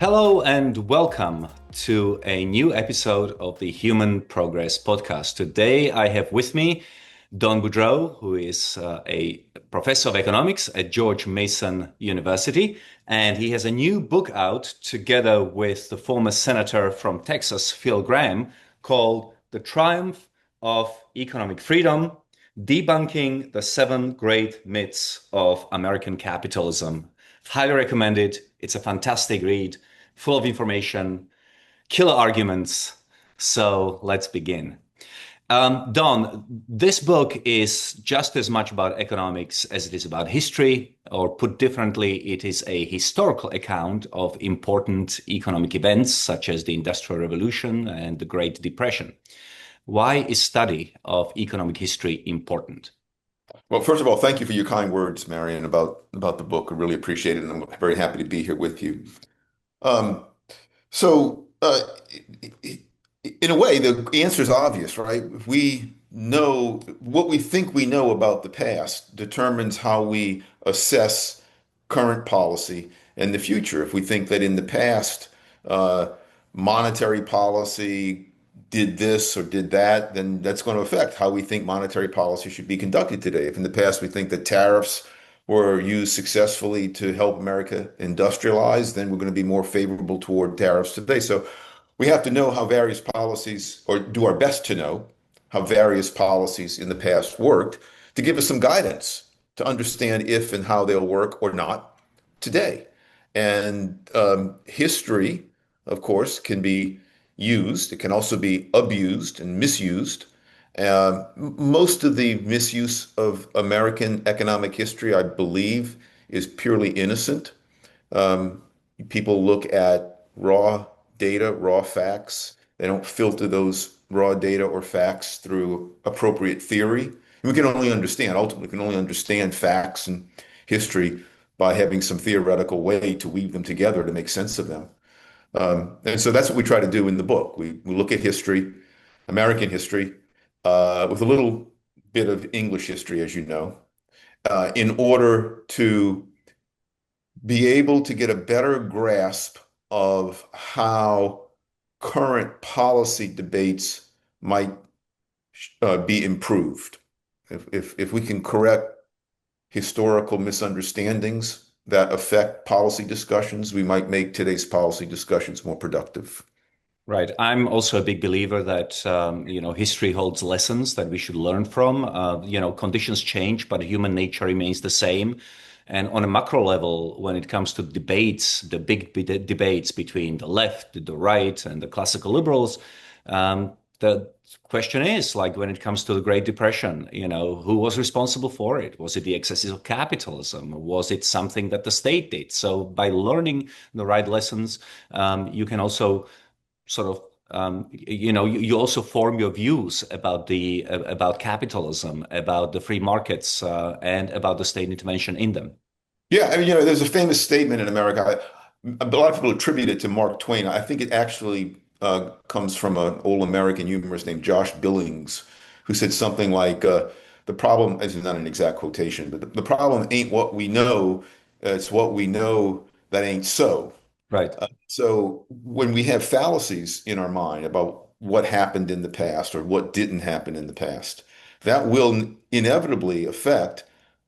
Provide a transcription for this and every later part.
Hello and welcome to a new episode of the Human Progress Podcast. Today I have with me Don Boudreaux, who is a professor of economics at George Mason University, and he has a new book out together with the former senator from Texas, Phil Gramm, called The Triumph of Economic Freedom: Debunking the Seven Great Myths of American Capitalism. Highly recommend it. It's a fantastic read, full of information, killer arguments. So let's begin. Don, this book is just as much about economics as it is about history, or put differently, it is a historical account of important economic events such as the Industrial Revolution and the Great Depression. Why is study of economic history important? Well, first of all, thank you for your kind words, Marian, about the book. I really appreciate it, and I'm very happy to be here with you. Um, so, in a way, the answer is obvious, right? If we know what we think we know about the past determines how we assess current policy and the future. If we think that in the past, uh, monetary policy did this or did that, then that's going to affect how we think monetary policy should be conducted today. If in the past we think that tariffs were used successfully to help America industrialize, then we're going to be more favorable toward tariffs today. So we have to know how various policies, or do our best to know how various policies in the past worked to give us some guidance to understand if and how they'll work or not today. And history, of course, can be used. It can also be abused and misused. Most of the misuse of American economic history, I believe, is purely innocent. Um, People look at raw data, raw facts. They don't filter those raw data or facts through appropriate theory. We can only understand, ultimately, we can only understand facts and history by having some theoretical way to weave them together to make sense of them. And so that's what we try to do in the book. We look at history, American history, with a little bit of English history, as you know, in order to be able to get a better grasp of how current policy debates might be improved. If we can correct historical misunderstandings that affect policy discussions, we might make today's policy discussions more productive. Right. I'm also a big believer that, history holds lessons that we should learn from. Conditions change, but human nature remains the same. And on a macro level, when it comes to debates, the big debates between the left, the right, and the classical liberals, the question is, like, when it comes to the Great Depression, who was responsible for it? Was it the excesses of capitalism? Was it something that the state did? So by learning the right lessons, you can also sort of you also form your views about the about capitalism, about the free markets, and about the state intervention in them. Yeah, I mean, there's a famous statement in America. A lot of people attribute it to Mark Twain. I think it actually comes from an old American humorist named Josh Billings, who said something like, "The problem," this is not an exact quotation, but the problem ain't what we know, it's what we know that ain't so." Right. So when we have fallacies in our mind about what happened in the past or what didn't happen in the past, that will inevitably affect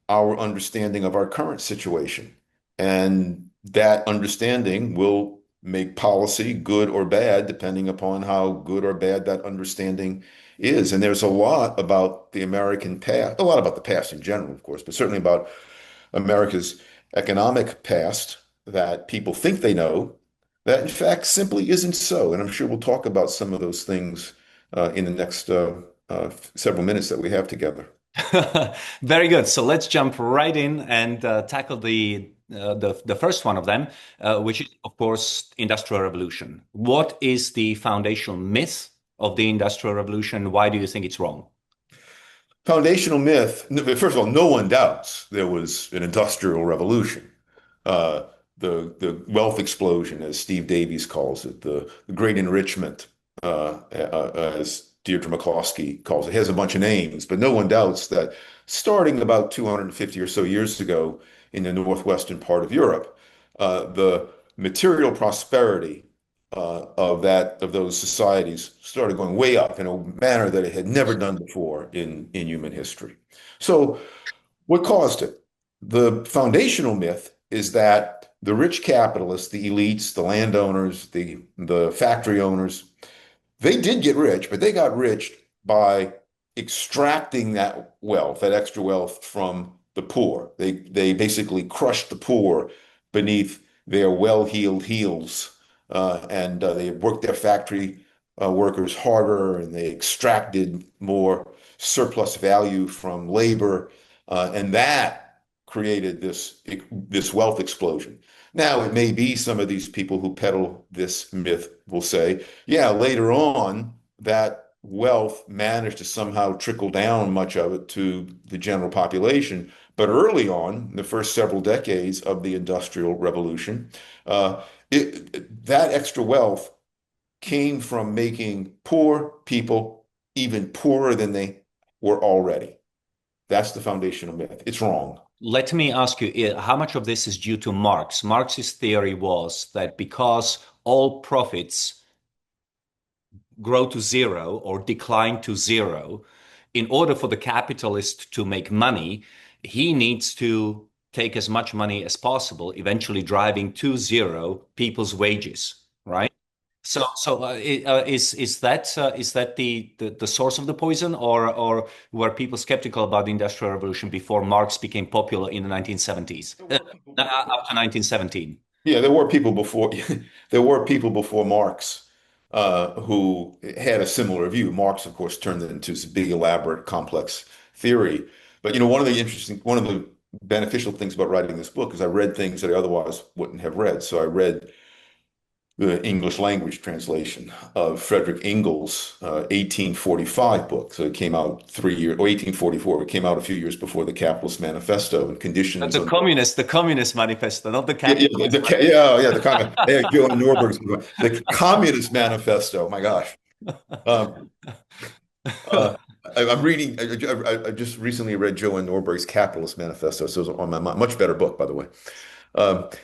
our understanding of our current situation. And that understanding will make policy good or bad, depending upon how good or bad that understanding is. And there's a lot about the American past, a lot about the past in general, of course, but certainly about America's economic past that people think they know, that in fact simply isn't so. And I'm sure we'll talk about some of those things in the next several minutes that we have together. Very good. So let's jump right in and tackle the first one of them, which is, of course, Industrial Revolution. What is the foundational myth of the Industrial Revolution? Why do you think it's wrong? Foundational myth, first of all, no one doubts there was an industrial revolution. Uh, the wealth explosion, as Steve Davies calls it, the great enrichment, as Deirdre McCloskey calls it, has a bunch of names, but no one doubts that starting about 250 or so years ago in the northwestern part of Europe, the material prosperity of those societies started going way up in a manner that it had never done before in human history. So, what caused it? The foundational myth is that the rich capitalists, the elites, the landowners, the factory owners, they did get rich, but they got rich by extracting that wealth, that extra wealth from the poor. They basically crushed the poor beneath their well-heeled heels, and they worked their factory workers harder, and they extracted more surplus value from labor, and that created this wealth explosion. Now, it may be some of these people who peddle this myth will say, yeah, later on, that wealth managed to somehow trickle down much of it to the general population. But early on, the first several decades of the Industrial Revolution, uh, that extra wealth came from making poor people even poorer than they were already. That's the foundational myth. It's wrong. Let me ask you, how much of this is due to Marx? Marx's theory was that because all profits grow to zero or decline to zero, in order for the capitalist to make money, he needs to take as much money as possible, eventually driving to zero people's wages, right? Is that the source of the poison, or were people skeptical about the Industrial Revolution before Marx became popular in the 1970s, There were people before. after 1917? Yeah, there were people before. There were people before Marx who had a similar view. Marx, of course, turned it into this big, elaborate, complex theory. But one of the beneficial things about writing this book is I read things that I otherwise wouldn't have read. So I read the English language translation of Frederick Engels' 1845 book. So it came out 3 years, or 1844. It came out a few years before the Capitalist Manifesto and conditions on. The Communist Manifesto, not the Yeah, Capitalist the comment. Yeah, Joe Norberg's the Communist Manifesto. My gosh. Um, Manifesto. uh, I'm reading. I just recently read Joe Norberg's Capitalist Manifesto, so it's on my mind. Much better book, by the way.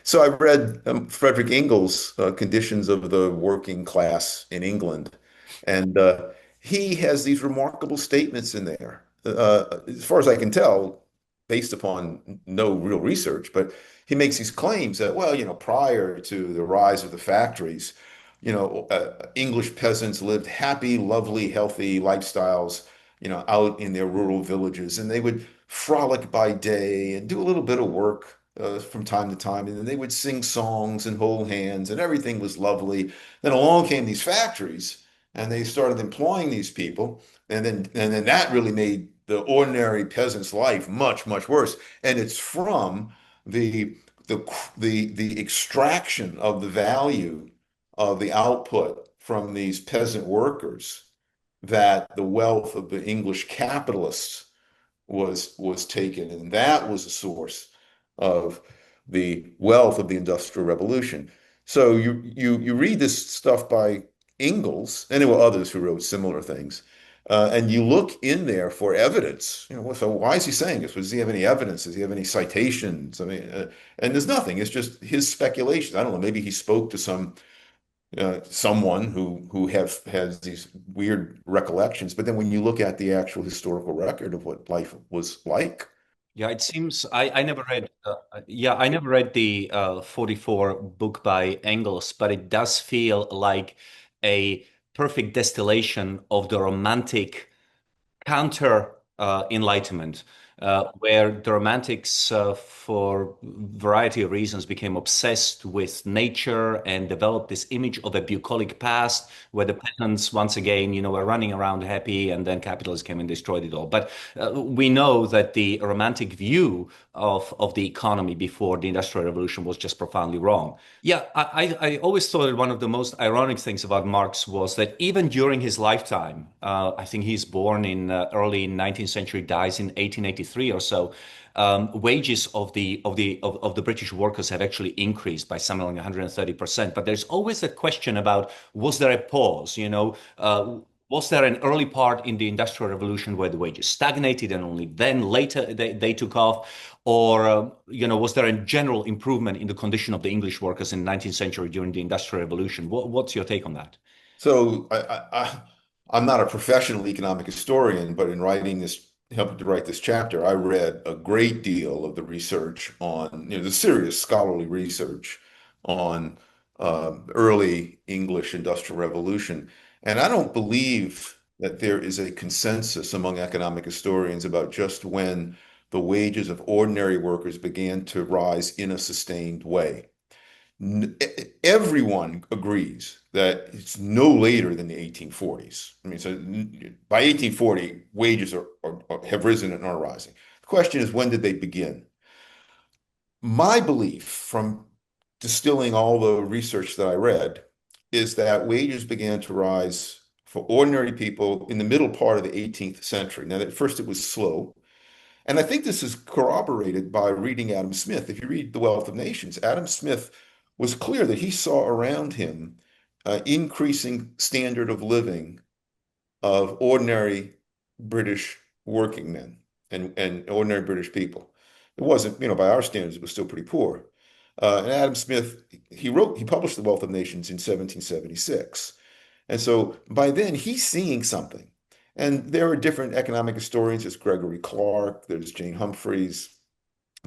So I read Frederick Engels' Conditions of the Working Class in England, and he has these remarkable statements in there. As far as I can tell, based upon no real research, but he makes these claims that, well, prior to the rise of the factories, English peasants lived happy, lovely, healthy lifestyles, out in their rural villages, and they would frolic by day and do a little bit of work from time to time, and then they would sing songs and hold hands, and everything was lovely. Then along came these factories, and they started employing these people, and then that really made the ordinary peasant's life much, much worse. And it's from the the extraction of the value of the output from these peasant workers that the wealth of the English capitalists was taken, and that was the source of the wealth of the Industrial Revolution. So you read this stuff by Ingalls, and there were others who wrote similar things, and you look in there for evidence. So why is he saying this? Does he have any evidence? Does he have any citations? I mean, and there's nothing. It's just his speculation. I don't know. Maybe he spoke to someone who has these weird recollections. But then when you look at the actual historical record of what life was like, Yeah, it seems I never read I never read the 44 book by Engels, but it does feel like a perfect distillation of the romantic counter Enlightenment, where the Romantics, for variety of reasons, became obsessed with nature and developed this image of a bucolic past, where the peasants, once again, were running around happy, and then capitalism came and destroyed it all. But we know that the Romantic view of the economy before the Industrial Revolution was just profoundly wrong. Yeah, I always thought that one of the most ironic things about Marx was that even during his lifetime, I think he's born in early 19th century, dies in 1883 or so. Wages of the British workers have actually increased by something like 130%. But there's always a question about, was there a pause? Was there an early part in the Industrial Revolution where the wages stagnated and only then later they took off? Or, was there a general improvement in the condition of the English workers in the 19th century during the Industrial Revolution? What's your take on that? So I'm not a professional economic historian, but in writing this, helping to write this chapter, I read a great deal of the research on, the serious scholarly research on early English Industrial Revolution. And I don't believe that there is a consensus among economic historians about just when the wages of ordinary workers began to rise in a sustained way. Everyone agrees that it's no later than the 1840s. I mean, so by 1840, wages have risen and are rising. The question is, when did they begin? My belief from distilling all the research that I read is that wages began to rise for ordinary people in the middle part of the 18th century. Now, at first it was slow. And I think this is corroborated by reading Adam Smith. If you read The Wealth of Nations, Adam Smith was clear that he saw around him increasing standard of living of ordinary British working men and ordinary British people. It wasn't, by our standards, it was still pretty poor. And Adam Smith, he published The Wealth of Nations in 1776. And so by then he's seeing something. And there are different economic historians. There's Gregory Clark, there's Jane Humphreys,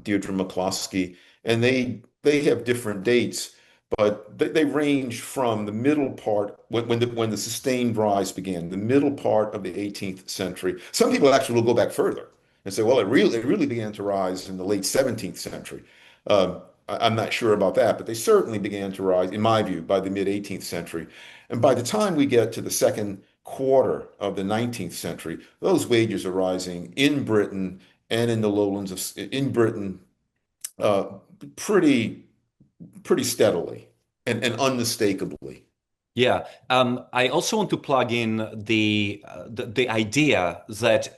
Deirdre McCloskey, and they have different dates, but they range from the middle part when the sustained rise began, the middle part of the 18th century. Some people actually will go back further and say, well, it really began to rise in the late 17th century. I'm not sure about that, but they certainly began to rise, in my view, by the mid 18th century. And by the time we get to the second quarter of the 19th century, those wages are rising in Britain and in the lowlands in Britain uh, pretty pretty steadily and unmistakably. Yeah, I also want to plug in the idea that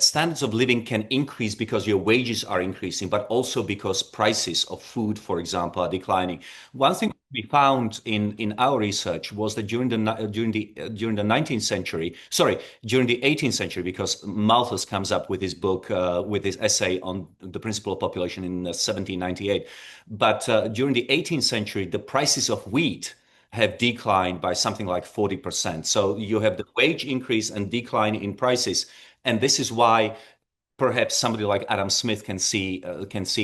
standards of living can increase because your wages are increasing, but also because prices of food, for example, are declining. One thing we found in our research was that during the 19th century, sorry, during the 18th century, because Malthus comes up with his book with his essay on the principle of population in 1798, but during the 18th century, the prices of wheat have declined by something like 40%. So you have the wage increase and decline in prices. And this is why perhaps somebody like Adam Smith can see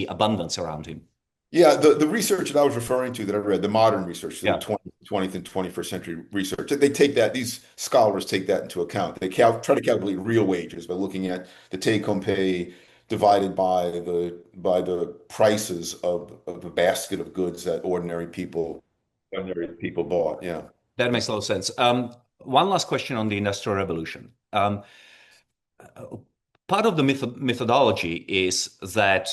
abundance around him. Yeah, the research that I was referring to that I read, the modern research, the Yeah, 20th and 21st century research, these scholars take that into account. They try to calculate real wages by looking at the take-home pay divided by the prices of the basket of goods that ordinary people bought. Yeah. that makes a lot of sense. One last question on the Industrial Revolution. Part of the methodology is that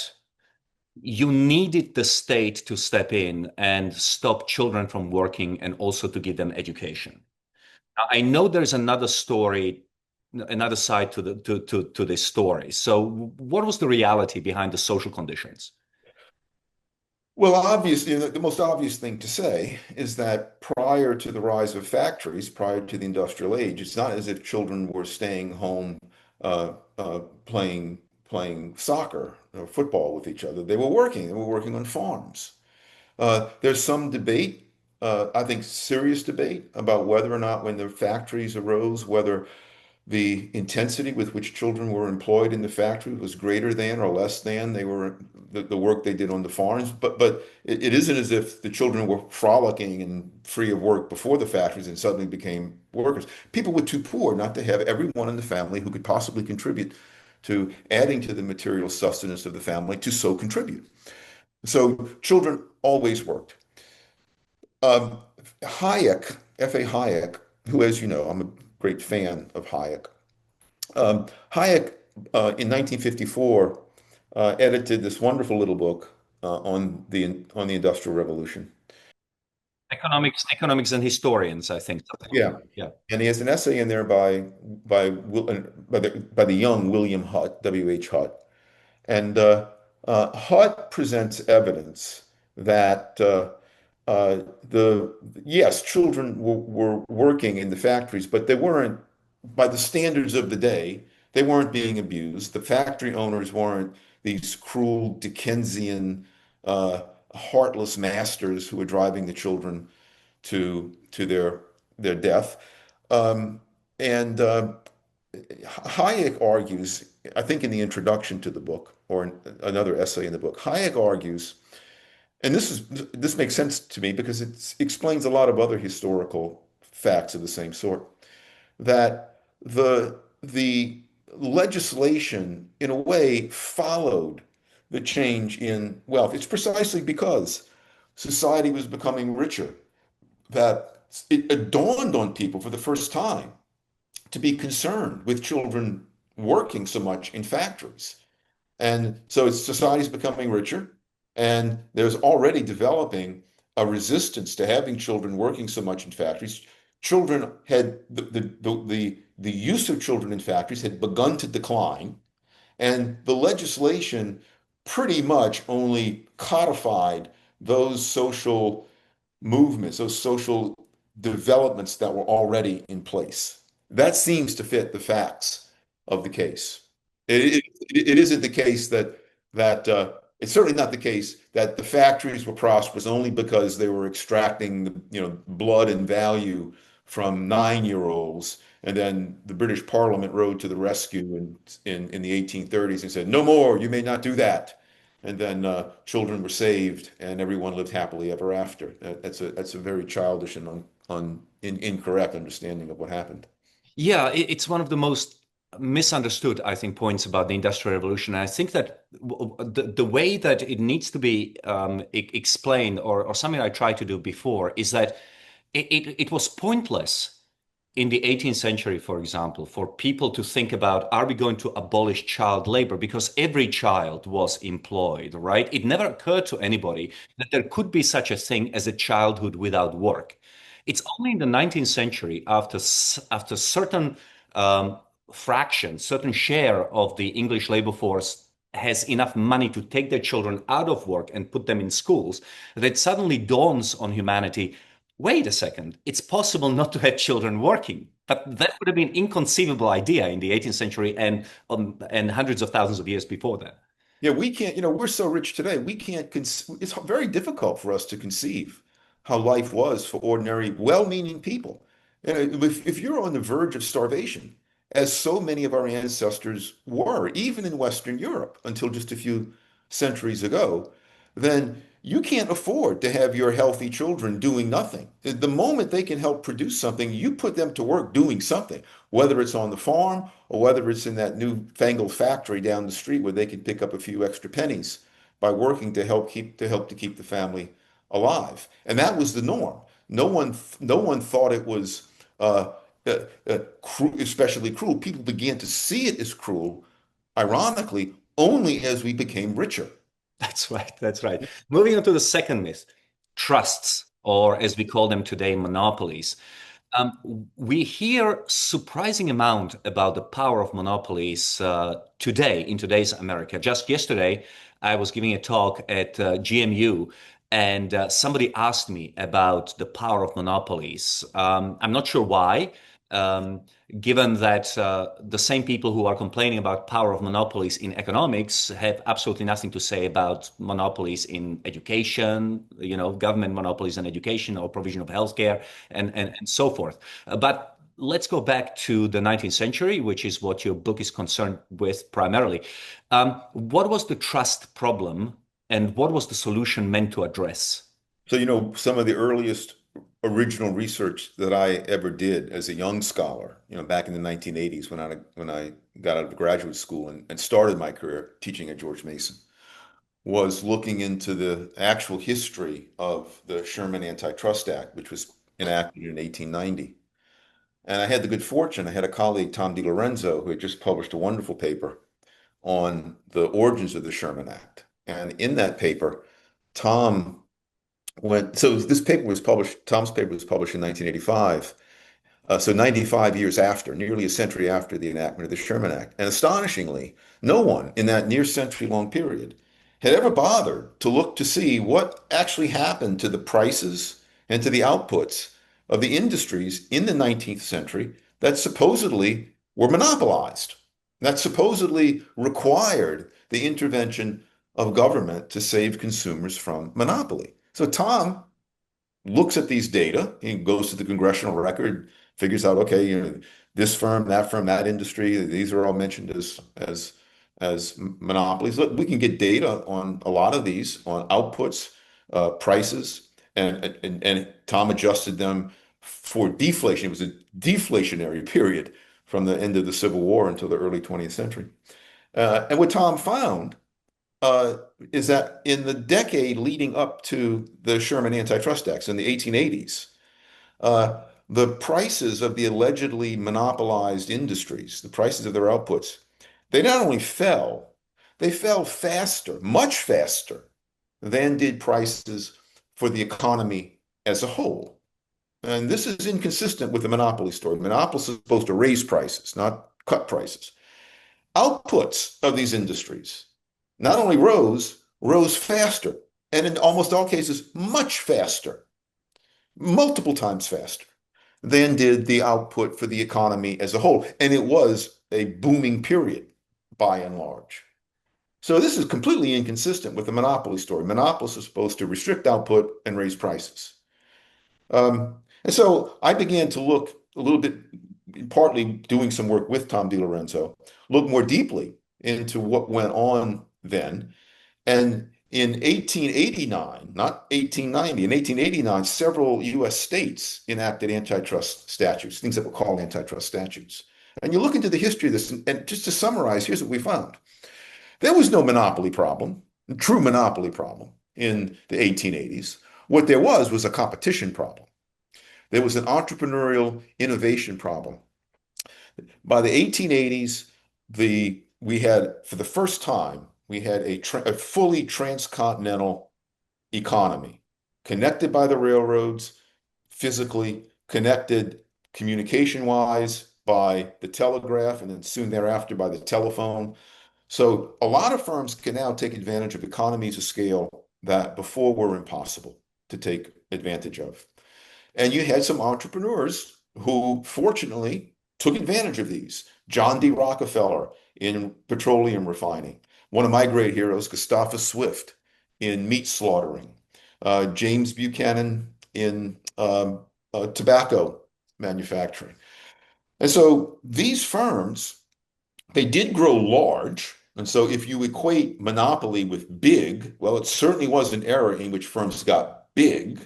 you needed the state to step in and stop children from working and also to give them education. Now, I know there's another story, another side to this story. So, what was the reality behind the social conditions? Well, obviously, the most obvious thing to say is that prior to the rise of factories, prior to the industrial age, it's not as if children were staying home playing soccer or football with each other. They were working. They were working on farms. There's some debate, I think serious debate, about whether or not when the factories arose, whether the intensity with which children were employed in the factory was greater than or less than the work they did on the farms. But it isn't as if the children were frolicking and free of work before the factories and suddenly became workers. People were too poor not to have everyone in the family who could possibly contribute to adding to the material sustenance of the family to so contribute. So children always worked. Um, Hayek, F.A. Hayek, who, as you know, I'm a great fan of Hayek. Hayek, in 1954, edited this wonderful little book on the Industrial Revolution. Economics and historians, I think. Something like Yeah, that. Yeah. and he has an essay in there by the young William Hutt, W.H. Hutt, and Hutt presents evidence that the yes, children were working in the factories, but they weren't. by the standards of the day, they weren't being abused. The factory owners weren't these cruel Dickensian, uh, heartless masters who were driving the children to their death. Um, and Hayek argues, I think in the introduction to the book, or in another essay in the book, Hayek argues, and this makes sense to me because it explains a lot of other historical facts of the same sort, that the legislation in a way followed the change in wealth. It's precisely because society was becoming richer that it dawned on people for the first time to be concerned with children working so much in factories. And so society's becoming richer, and there's already developing a resistance to having children working so much in factories. Children had the use of children in factories had begun to decline, and the legislation pretty much only codified those social movements, those social developments that were already in place. That seems to fit the facts of the case. It isn't the case that it's certainly not the case that the factories were prosperous only because they were extracting, blood and value from 9-year-olds, and then the British Parliament rode to the rescue in the 1830s and said, "No more, you may not do that." And then children were saved, and everyone lived happily ever after. That's a very childish and incorrect understanding of what happened. Yeah, it's one of the most misunderstood, I think, points about the Industrial Revolution. And I think that the way that it needs to be explained, or something I tried to do before, is that it was pointless in the 18th century, for example, for people to think about, are we going to abolish child labor? Because every child was employed, right? It never occurred to anybody that there could be such a thing as a childhood without work. It's only in the 19th century, after certain um, fraction, certain share of the English labor force has enough money to take their children out of work and put them in schools, that it suddenly dawns on humanity, wait a second, it's possible not to have children working. But that would have been inconceivable idea in the 18th century and hundreds of thousands of years before that. Yeah, we can't, we're so rich today. We can't, it's very difficult for us to conceive how life was for ordinary, well-meaning people. If you're on the verge of starvation, as so many of our ancestors were, even in Western Europe until just a few centuries ago, then you can't afford to have your healthy children doing nothing. The moment they can help produce something, you put them to work doing something, whether it's on the farm or whether it's in that newfangled factory down the street where they can pick up a few extra pennies by working to keep the family alive. And that was the norm. No one thought it was especially cruel. People began to see it as cruel, ironically, only as we became richer. That's right. That's right. Moving on to the second myth, trusts, or as we call them today, monopolies. We hear surprising amount about the power of monopolies today in today's America. Just yesterday, I was giving a talk at GMU, and somebody asked me about the power of monopolies. I'm not sure why. Um, Given that the same people who are complaining about power of monopolies in economics have absolutely nothing to say about monopolies in education, government monopolies in education or provision of healthcare and so forth. But let's go back to the 19th century, which is what your book is concerned with primarily. What was the trust problem and what was the solution meant to address? So, some of the earliest original research that I ever did as a young scholar, back in the 1980s when I got out of graduate school and started my career teaching at George Mason, was looking into the actual history of the Sherman Antitrust Act, which was enacted in 1890. And I had the good fortune, I had a colleague, Tom DiLorenzo, who had just published a wonderful paper on the origins of the Sherman Act. And in that paper, Tom so this paper was published, Tom's paper was published in 1985. So 95 years after, nearly a century after the enactment of the Sherman Act. And astonishingly, no one in that near century long period had ever bothered to look to see what actually happened to the prices and to the outputs of the industries in the 19th century that supposedly were monopolized, that supposedly required the intervention of government to save consumers from monopoly. So Tom looks at these data, he goes to the congressional record, figures out, okay, this firm, that industry, these are all mentioned as monopolies. Look, we can get data on a lot of these, on outputs, prices, and Tom adjusted them for deflation. It was a deflationary period from the end of the Civil War until the early 20th century. And what Tom found uh, is that in the decade leading up to the Sherman Antitrust Acts in the 1880s, uh, the prices of the allegedly monopolized industries, the prices of their outputs, they not only fell, they fell faster, much faster than did prices for the economy as a whole. And this is inconsistent with the monopoly story. Monopolists are supposed to raise prices, not cut prices. Outputs of these industries not only rose faster, and in almost all cases, much faster, multiple times faster than did the output for the economy as a whole. And it was a booming period by and large. So this is completely inconsistent with the monopoly story. Monopolists are supposed to restrict output and raise prices. And so I began to look a little bit, partly doing some work with Tom DiLorenzo, look more deeply into what went on then. And in 1889, not 1890, in 1889, several US states enacted antitrust statutes, things that were called antitrust statutes. And you look into the history of this, and just to summarize, here's what we found. There was no monopoly problem, true monopoly problem in the 1880s. What there was a competition problem. There was an entrepreneurial innovation problem. By the 1880s, we had, for the first time, we had a fully transcontinental economy, connected by the railroads, physically connected communication-wise by the telegraph, and then soon thereafter by the telephone. So a lot of firms can now take advantage of economies of scale that before were impossible to take advantage of. And you had some entrepreneurs who fortunately took advantage of these. John D. Rockefeller in petroleum refining. One of my great heroes, Gustavus Swift, in meat slaughtering. James Buchanan in tobacco manufacturing. And so these firms, they did grow large. And so if you equate monopoly with big, well, it certainly was an era in which firms got big.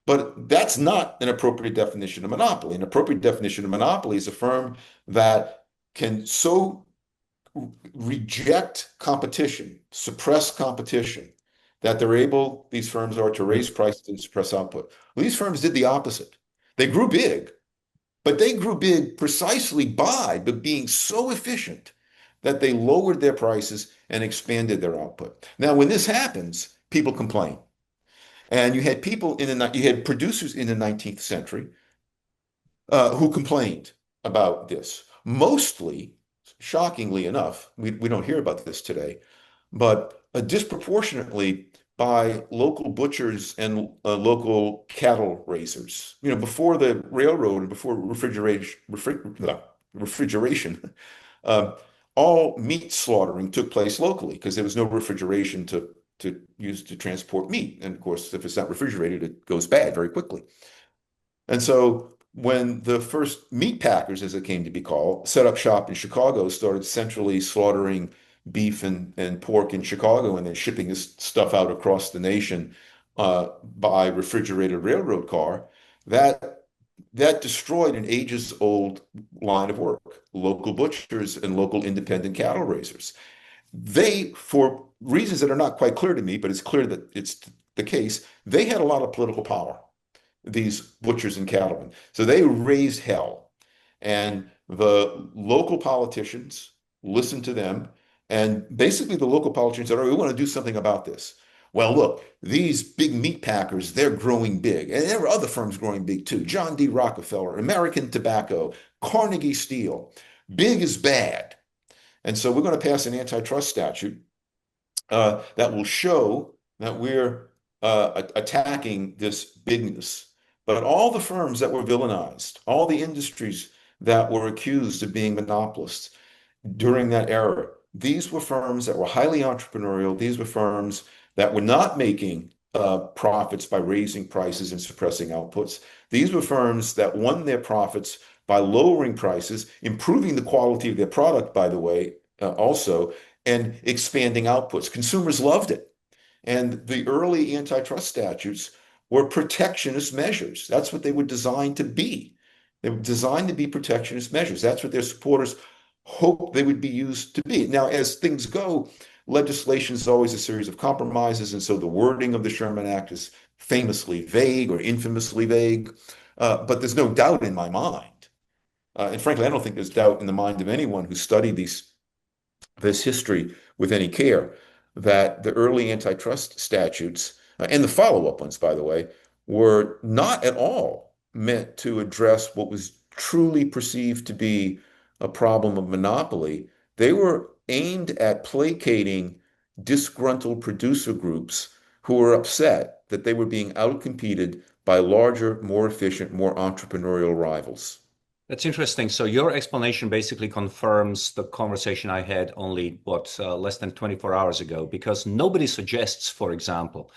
But that's not an appropriate definition of monopoly. An appropriate definition of monopoly is a firm that can so reject competition, suppress competition, that these firms are to raise prices and suppress output. Well, these firms did the opposite. They grew big, but they grew big precisely by being so efficient that they lowered their prices and expanded their output. Now, when this happens, people complain. And you had you had producers in the 19th century who complained about this. Mostly, shockingly enough, we don't hear about this today, but disproportionately by local butchers and local cattle raisers. Before the railroad and before refrigeration, uh, all meat slaughtering took place locally because there was no refrigeration to use to transport meat. And of course, if it's not refrigerated, it goes bad very quickly. And so when the first meat packers, as it came to be called, set up shop in Chicago, started centrally slaughtering beef and pork in Chicago and then shipping this stuff out across the nation by refrigerated railroad car, that destroyed an ages-old line of work, local butchers and local independent cattle raisers. They, for reasons that are not quite clear to me, but it's clear that it's the case, they had a lot of political power, these butchers and cattlemen. So they raised hell. And the local politicians listened to them. And basically, the local politicians said, "Oh, we want to do something about this." Well, look, these big meat packers, they're growing big. And there were other firms growing big too. John D. Rockefeller, American Tobacco, Carnegie Steel. Big is bad. And so we're going to pass an antitrust statute that will show that we're attacking this bigness. But all the firms that were villainized, all the industries that were accused of being monopolists during that era. These were firms that were highly entrepreneurial. These were firms that were not making profits by raising prices and suppressing outputs. These were firms that won their profits by lowering prices, improving the quality of their product, by the way, also, and expanding outputs. Consumers loved it. And the early antitrust statutes were protectionist measures. That's what they were designed to be. They were designed to be protectionist measures. That's what their supporters hoped they would be used to be. Now, as things go, legislation is always a series of compromises. And so the wording of the Sherman Act is famously vague or infamously vague. But there's no doubt in my mind. And frankly, I don't think there's doubt in the mind of anyone who studied this history with any care, that the early antitrust statutes, and the follow-up ones, by the way, were not at all meant to address what was truly perceived to be a problem of monopoly. They were aimed at placating disgruntled producer groups who were upset that they were being outcompeted by larger, more efficient, more entrepreneurial rivals. That's interesting. So your explanation basically confirms the conversation I had only, less than 24 hours ago, because nobody suggests, for example,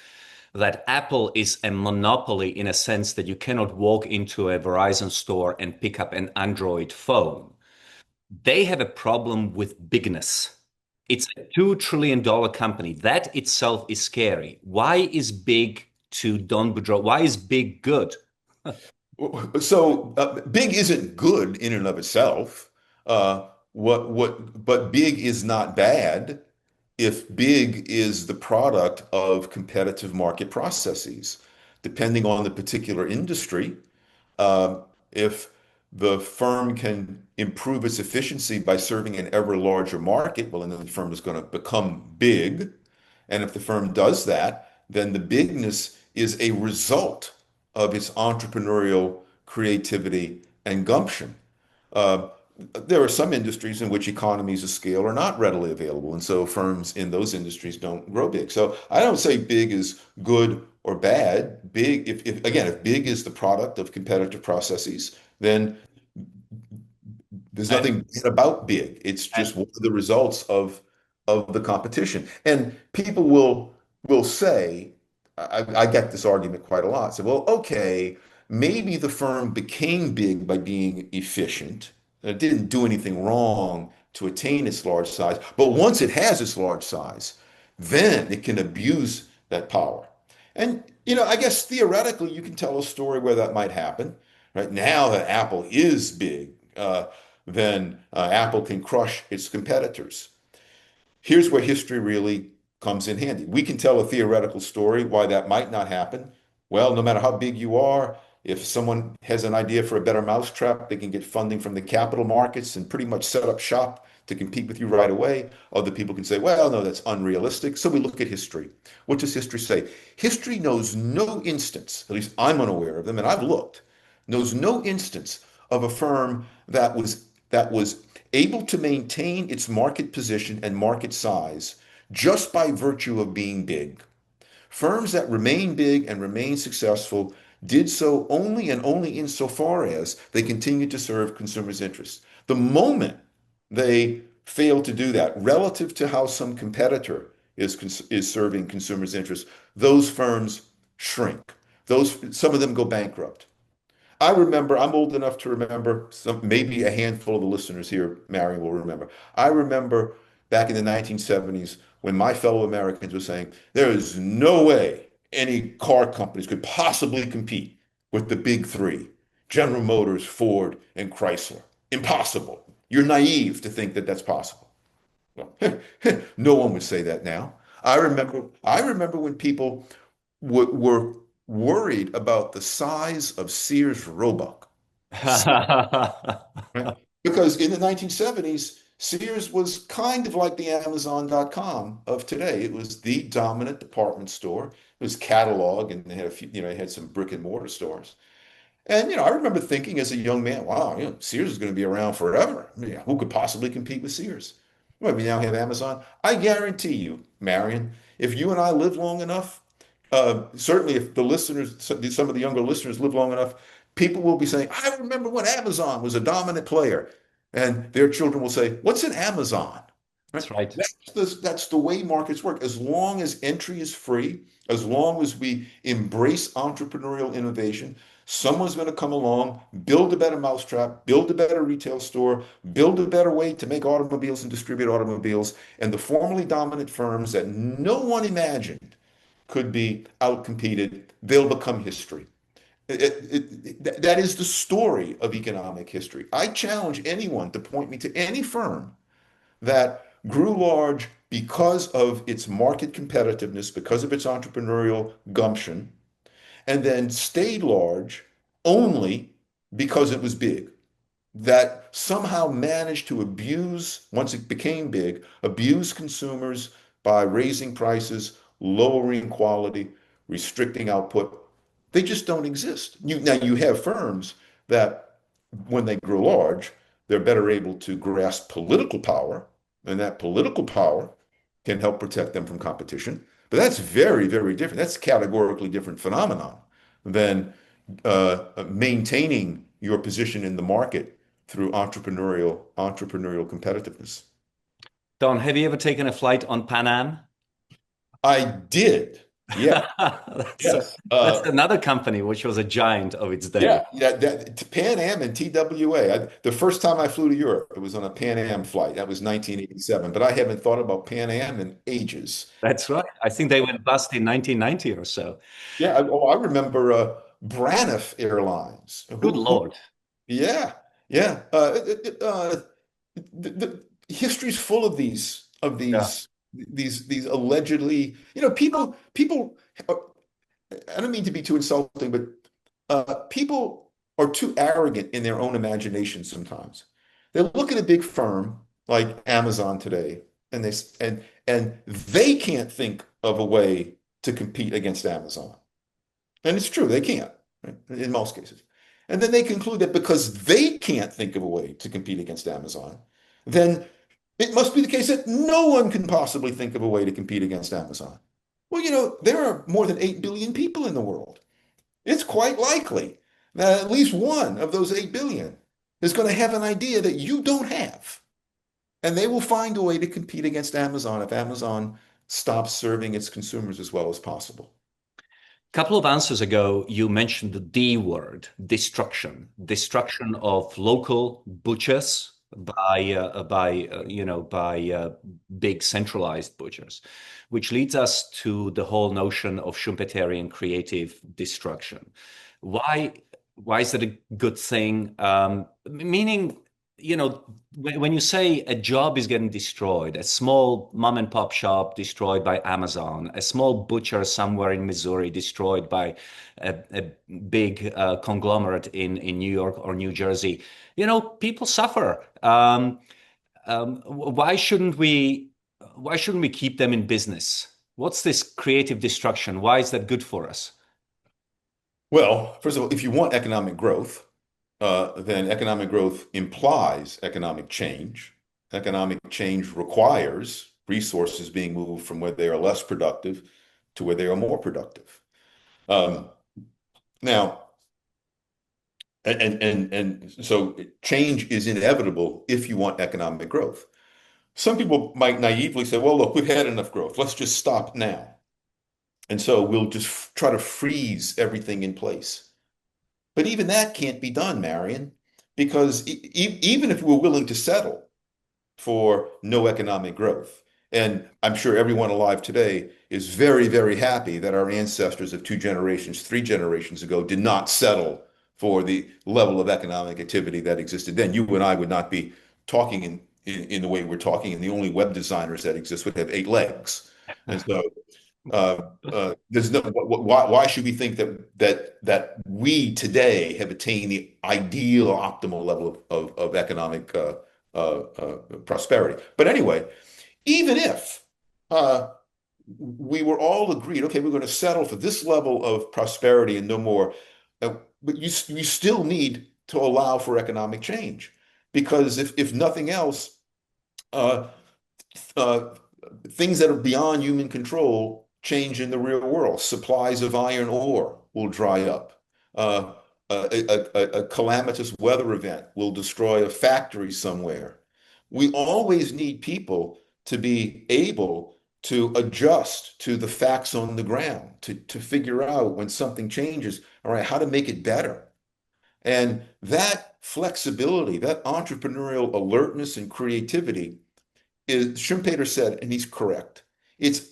that Apple is a monopoly in a sense that you cannot walk into a Verizon store and pick up an Android phone. They have a problem with bigness. It's a $2 trillion company. That itself is scary. Why is big to Don Boudreaux? Why is big good? So big isn't good in and of itself. But big is not bad if big is the product of competitive market processes. Depending on the particular industry, if the firm can improve its efficiency by serving an ever larger market, well, then the firm is going to become big. And if the firm does that, then the bigness is a result of its entrepreneurial creativity and gumption. Uh, there are some industries in which economies of scale are not readily available, and so firms in those industries don't grow big. So I don't say big is good or bad. Big, if again, if big is the product of competitive processes, then there's And, nothing bad about big. It's and just one of the results of the competition. And people will say, I get this argument quite a lot. Say, well, okay, maybe the firm became big by being efficient. It didn't do anything wrong to attain its large size. But once it has its large size, then it can abuse that power. And I guess theoretically, you can tell a story where that might happen. Right now that Apple is big, then Apple can crush its competitors. Here's where history really comes in handy. We can tell a theoretical story why that might not happen. Well, no matter how big you are, if someone has an idea for a better mousetrap, they can get funding from the capital markets and pretty much set up shop to compete with you right away. Other people can say, well, no, that's unrealistic. So we look at history. What does history say? History knows no instance, at least I'm unaware of them, and I've looked, knows no instance of a firm that was able to maintain its market position and market size just by virtue of being big. Firms that remain big and remain successful did so only and only insofar as they continued to serve consumers' interests. The moment they fail to do that relative to how some competitor is serving consumers' interests, those firms shrink. Some of them go bankrupt. I remember, I'm old enough to remember, maybe a handful of the listeners here, Marian, will remember. I remember back in the 1970s when my fellow Americans were saying, there is no way any car companies could possibly compete with the big three, General Motors, Ford, and Chrysler. Impossible. You're naive to think that that's possible. Well, no one would say that now. I remember when people were worried about the size of Sears Roebuck. Right? Because in the 1970s, Sears was kind of like the Amazon.com of today. It was the dominant department store. It was catalog, and they had a few, it had some brick and mortar stores. And I remember thinking as a young man, wow, Sears is going to be around forever. Yeah, who could possibly compete with Sears? Well, we now have Amazon. I guarantee you, Marion, if you and I live long enough, certainly if the listeners, some of the younger listeners live long enough, People will be saying, I remember when Amazon was a dominant player. And their children will say, what's an Amazon? Right? That's right. That's the way markets work. As long as entry is free, as long as we embrace entrepreneurial innovation, someone's going to come along, build a better mousetrap, build a better retail store, build a better way to make automobiles and distribute automobiles. And the formerly dominant firms that no one imagined could be outcompeted, they'll become history. That is the story of economic history. I challenge anyone to point me to any firm that grew large because of its market competitiveness, because of its entrepreneurial gumption, and then stayed large only because it was big, that somehow managed to abuse, once it became big, abuse consumers by raising prices, lowering quality, restricting output. They just don't exist. Now you have firms that, when they grow large, they're better able to grasp political power, and that political power can help protect them from competition. But that's very, very different. That's a categorically different phenomenon than maintaining your position in the market through entrepreneurial competitiveness. Don, have you ever taken a flight on Panam? I did. Yeah. That's Yes. that's another company which was a giant of its day. Yeah. Yeah. Pan Am and TWA. The first time I flew to Europe, it was on a Pan Am flight. That was 1987. But I haven't thought about Pan Am in ages. That's right. I think they went bust in 1990 or so. Yeah. I remember Braniff Airlines. Good Lord. Yeah. Yeah. History's full of Yeah. these allegedly, people. I don't mean to be too insulting, but people are too arrogant in their own imagination sometimes. They look at a big firm like Amazon today, and they can't think of a way to compete against Amazon. And it's true, they can't, right, in most cases. And then they conclude that because they can't think of a way to compete against Amazon, then it must be the case that no one can possibly think of a way to compete against Amazon. Well, there are more than 8 billion people in the world. It's quite likely that at least one of those 8 billion is going to have an idea that you don't have. And they will find a way to compete against Amazon if Amazon stops serving its consumers as well as possible. Couple of answers ago, you mentioned the D word, destruction, destruction of local butchers by big centralized butchers, which leads us to the whole notion of Schumpeterian creative destruction. Why why is that a good thing? Meaning, when you say a job is getting destroyed, a small mom and pop shop destroyed by Amazon, a small butcher somewhere in Missouri destroyed by a big conglomerate in New York or New Jersey, people suffer. Why shouldn't we? Why shouldn't we keep them in business? What's this creative destruction? Why is that good for us? Well, first of all, if you want economic growth, then economic growth implies economic change. Economic change requires resources being moved from where they are less productive to where they are more productive. Um, Now, and so change is inevitable if you want economic growth. Some people might naively say, well, look, we've had enough growth. Let's just stop now. And so we'll just try to freeze everything in place. But even that can't be done, Marian, because even if we're willing to settle for no economic growth, and I'm sure everyone alive today is very, very happy that our ancestors of 2 generations, 3 generations ago did not settle for the level of economic activity that existed then. You and I would not be talking in the way we're talking, and the only web designers that exist would have 8 legs. And so there's no why should we think that we today have attained the ideal or optimal level of economic prosperity? But anyway, even if uh, we were all agreed, okay, we're going to settle for this level of prosperity and no more, but you still need to allow for economic change because if nothing else, uh, uh, things that are beyond human control change in the real world. Supplies of iron ore will dry up. Uh, a calamitous weather event will destroy a factory somewhere. We always need people to be able to adjust to the facts on the ground, to figure out when something changes, all right, how to make it better. And that flexibility, that entrepreneurial alertness and creativity is, Schumpeter said, and he's correct, it's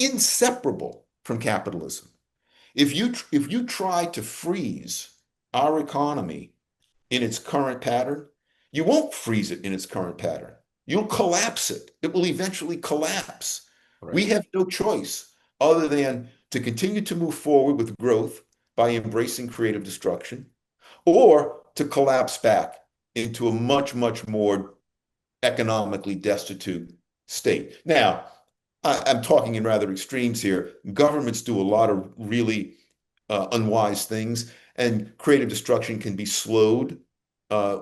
inseparable from capitalism. If you try to freeze our economy in its current pattern, you won't freeze it in its current pattern. You'll collapse it. It will eventually collapse. We Correct. have no choice other than to continue to move forward with growth by embracing creative destruction, or to collapse back into a much, much more economically destitute state. Now, I'm talking in rather extremes here. Governments do a lot of really unwise things, and creative destruction can be slowed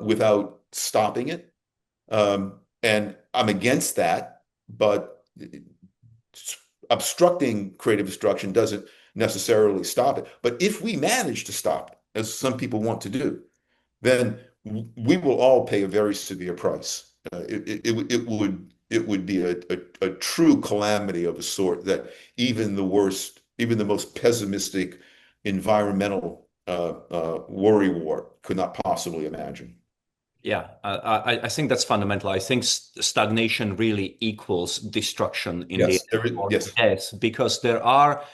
without stopping it. And I'm against that, but obstructing creative destruction doesn't necessarily stop it. But if we manage to stop it, as some people want to do, then we will all pay a very severe price. It would be a true calamity of a sort that even the worst, even the most pessimistic environmental worrywart could not possibly imagine. Yeah, I think that's fundamental. I think stagnation really equals destruction in the Yes, end, or yes. death, because there are,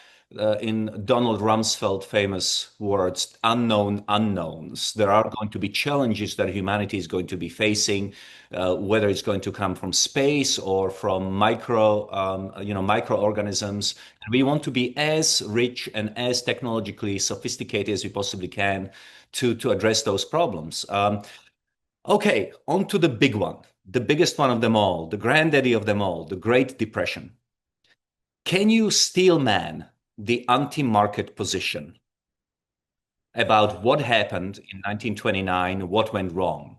in Donald Rumsfeld famous words, unknown unknowns. There are going to be challenges that humanity is going to be facing, whether it's going to come from space or from microorganisms. And we want to be as rich and as technologically sophisticated as we possibly can to address those problems. Okay, on to the big one, the biggest one of them all, the granddaddy of them all, the Great Depression. Can you steel man the anti-market position about what happened in 1929, what went wrong?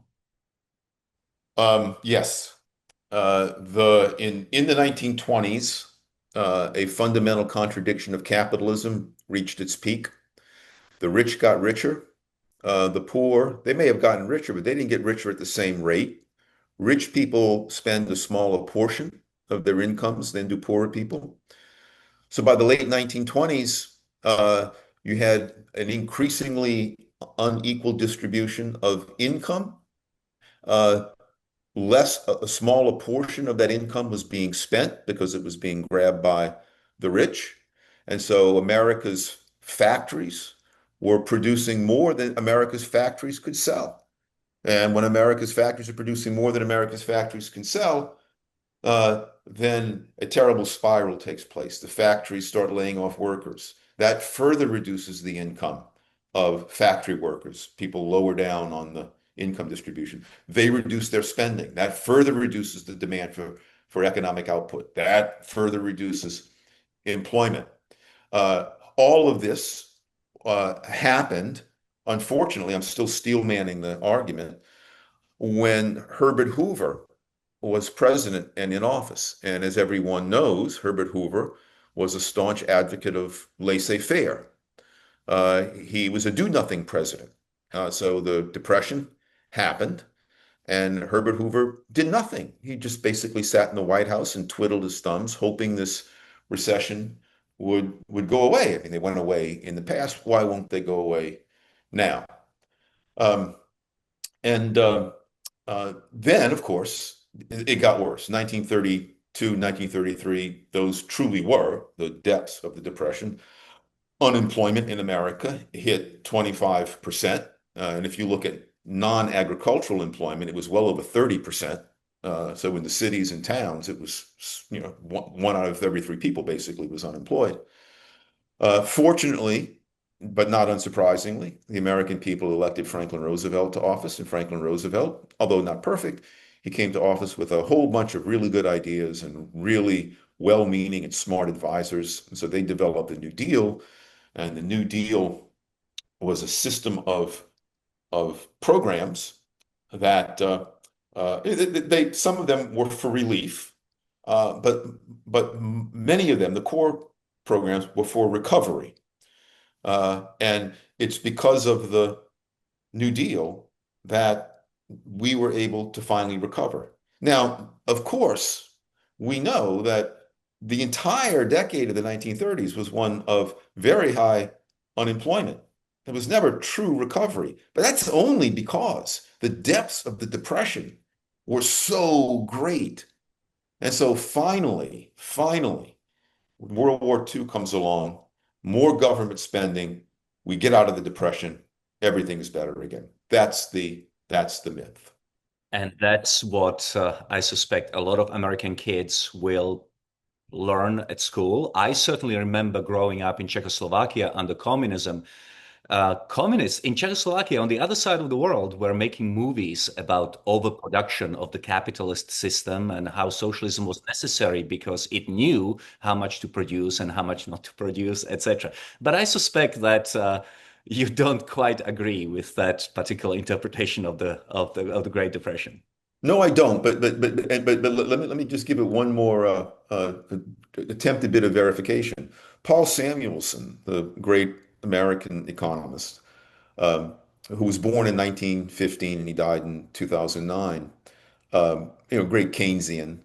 Yes. In the 1920s, a fundamental contradiction of capitalism reached its peak. The rich got richer. The poor, they may have gotten richer, but they didn't get richer at the same rate. Rich people spend a smaller portion of their incomes than do poorer people. So by the late 1920s, you had an increasingly unequal distribution of income. Uh, a smaller portion of that income was being spent because it was being grabbed by the rich. And so America's factories were producing more than America's factories could sell. And when America's factories are producing more than America's factories can sell, then a terrible spiral takes place. The factories start laying off workers. That further reduces the income of factory workers, people lower down on the income distribution. They reduce their spending. That further reduces the demand for economic output. That further reduces employment. All of this happened. Unfortunately, I'm still steel manning the argument, when Herbert Hoover was president and in office. And as everyone knows, Herbert Hoover was a staunch advocate of laissez-faire. He was a do-nothing president. So the Depression happened, and Herbert Hoover did nothing. He just basically sat in the White House and twiddled his thumbs, hoping this recession would go away. I mean, they went away in the past. Why won't they go away now? Um, and then, of course, it got worse. 1932, 1933, those truly were the depths of the Depression. Unemployment in America hit 25%. And if you look at non-agricultural employment, it was well over 30%. So in the cities and towns, it was, one out of every three people basically was unemployed. Fortunately, but not unsurprisingly, the American people elected Franklin Roosevelt to office. And Franklin Roosevelt, although not perfect, he came to office with a whole bunch of really good ideas and really well-meaning and smart advisors. And so they developed the New Deal. And the New Deal was a system of programs that some of them were for relief, but many of them, the core programs, were for recovery. And it's because of the New Deal that we were able to finally recover. Now, of course, we know that the entire decade of the 1930s was one of very high unemployment. There was never true recovery, but that's only because the depths of the Depression were so great. And so finally, World War II comes along, more government spending, we get out of the Depression, everything is better again. That's the myth. And that's what I suspect a lot of American kids will learn at school. I certainly remember growing up in Czechoslovakia under communism. Communists in Czechoslovakia, on the other side of the world, were making movies about overproduction of the capitalist system and how socialism was necessary because it knew how much to produce and how much not to produce, etc. But I suspect that you don't quite agree with that particular interpretation of the Great Depression. No, I don't. But let me just give it one more attempted bit of verification. Paul Samuelson, the great American economist, who was born in 1915 and he died in 2009, great Keynesian.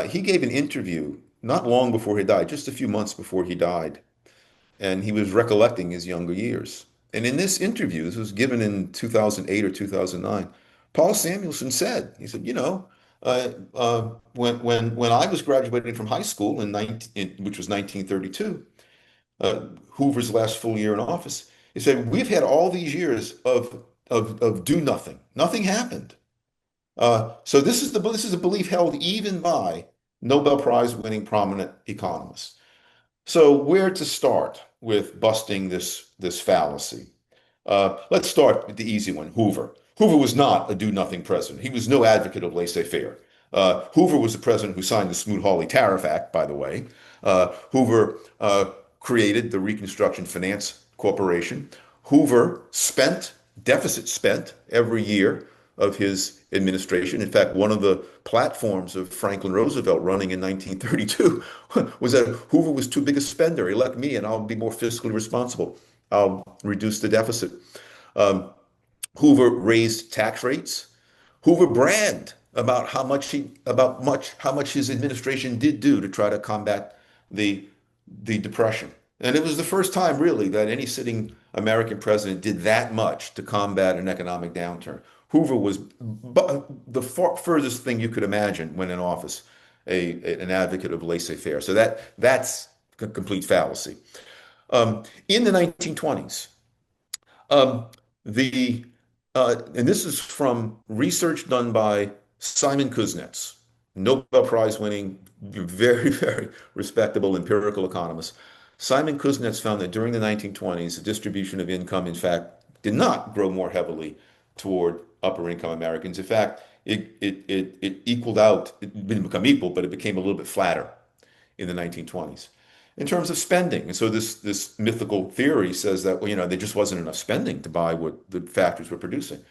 He gave an interview not long before he died, just a few months before he died, and he was recollecting his younger years. And in this interview, this was given in 2008 or 2009, Paul Samuelson said, he said, when I was graduating from high school which was 1932, Hoover's last full year in office, he said, we've had all these years of do nothing. Nothing happened. So this is a belief held even by Nobel Prize winning prominent economists. So where to start with busting this fallacy? Let's start with the easy one, Hoover. Hoover was not a do-nothing president. He was no advocate of laissez-faire. Hoover was the president who signed the Smoot-Hawley Tariff Act, by the way. Hoover created the Reconstruction Finance Corporation. Hoover deficit spent every year of his administration. In fact, one of the platforms of Franklin Roosevelt running in 1932 was that Hoover was too big a spender. Elect me and I'll be more fiscally responsible. I'll reduce the deficit. Um, Hoover raised tax rates. Hoover bragged about how much his administration did do to try to combat the the Depression. And it was the first time really that any sitting American president did that much to combat an economic downturn. Hoover was the furthest thing you could imagine when in office, an advocate of laissez-faire. So that's a complete fallacy. In the 1920s, um, the and this is from research done by Simon Kuznets, Nobel Prize winning, very, very respectable empirical economist. Simon Kuznets found that during the 1920s, the distribution of income, in fact, did not grow more heavily toward upper income Americans. In fact, it equaled out. It didn't become equal, but it became a little bit flatter in the 1920s in terms of spending. And so this mythical theory says that, well, there just wasn't enough spending to buy what the factories were producing.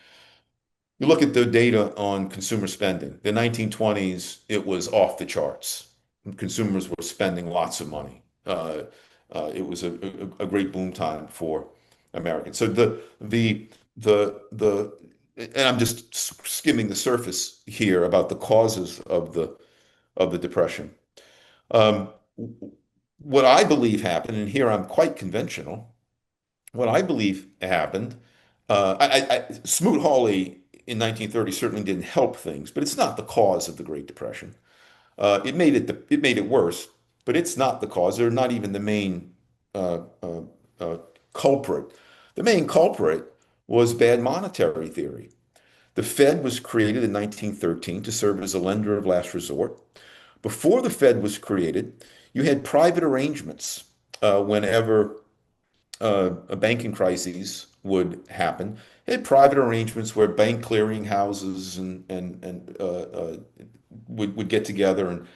You look at the data on consumer spending. The 1920s, it was off the charts. Consumers were spending lots of money. It was a great boom time for Americans. So the and I'm just skimming the surface here about the causes of the Depression. Um, what I believe happened, and here I'm quite conventional, what I believe happened, Smoot-Hawley in 1930 certainly didn't help things, but it's not the cause of the Great Depression. It made it worse, but it's not the cause. They're not even the main uh, uh, uh, culprit. The main culprit was bad monetary theory. The Fed was created in 1913 to serve as a lender of last resort. Before the Fed was created, you had private arrangements whenever banking crises would happen. They had private arrangements where bank clearing houses and would get together and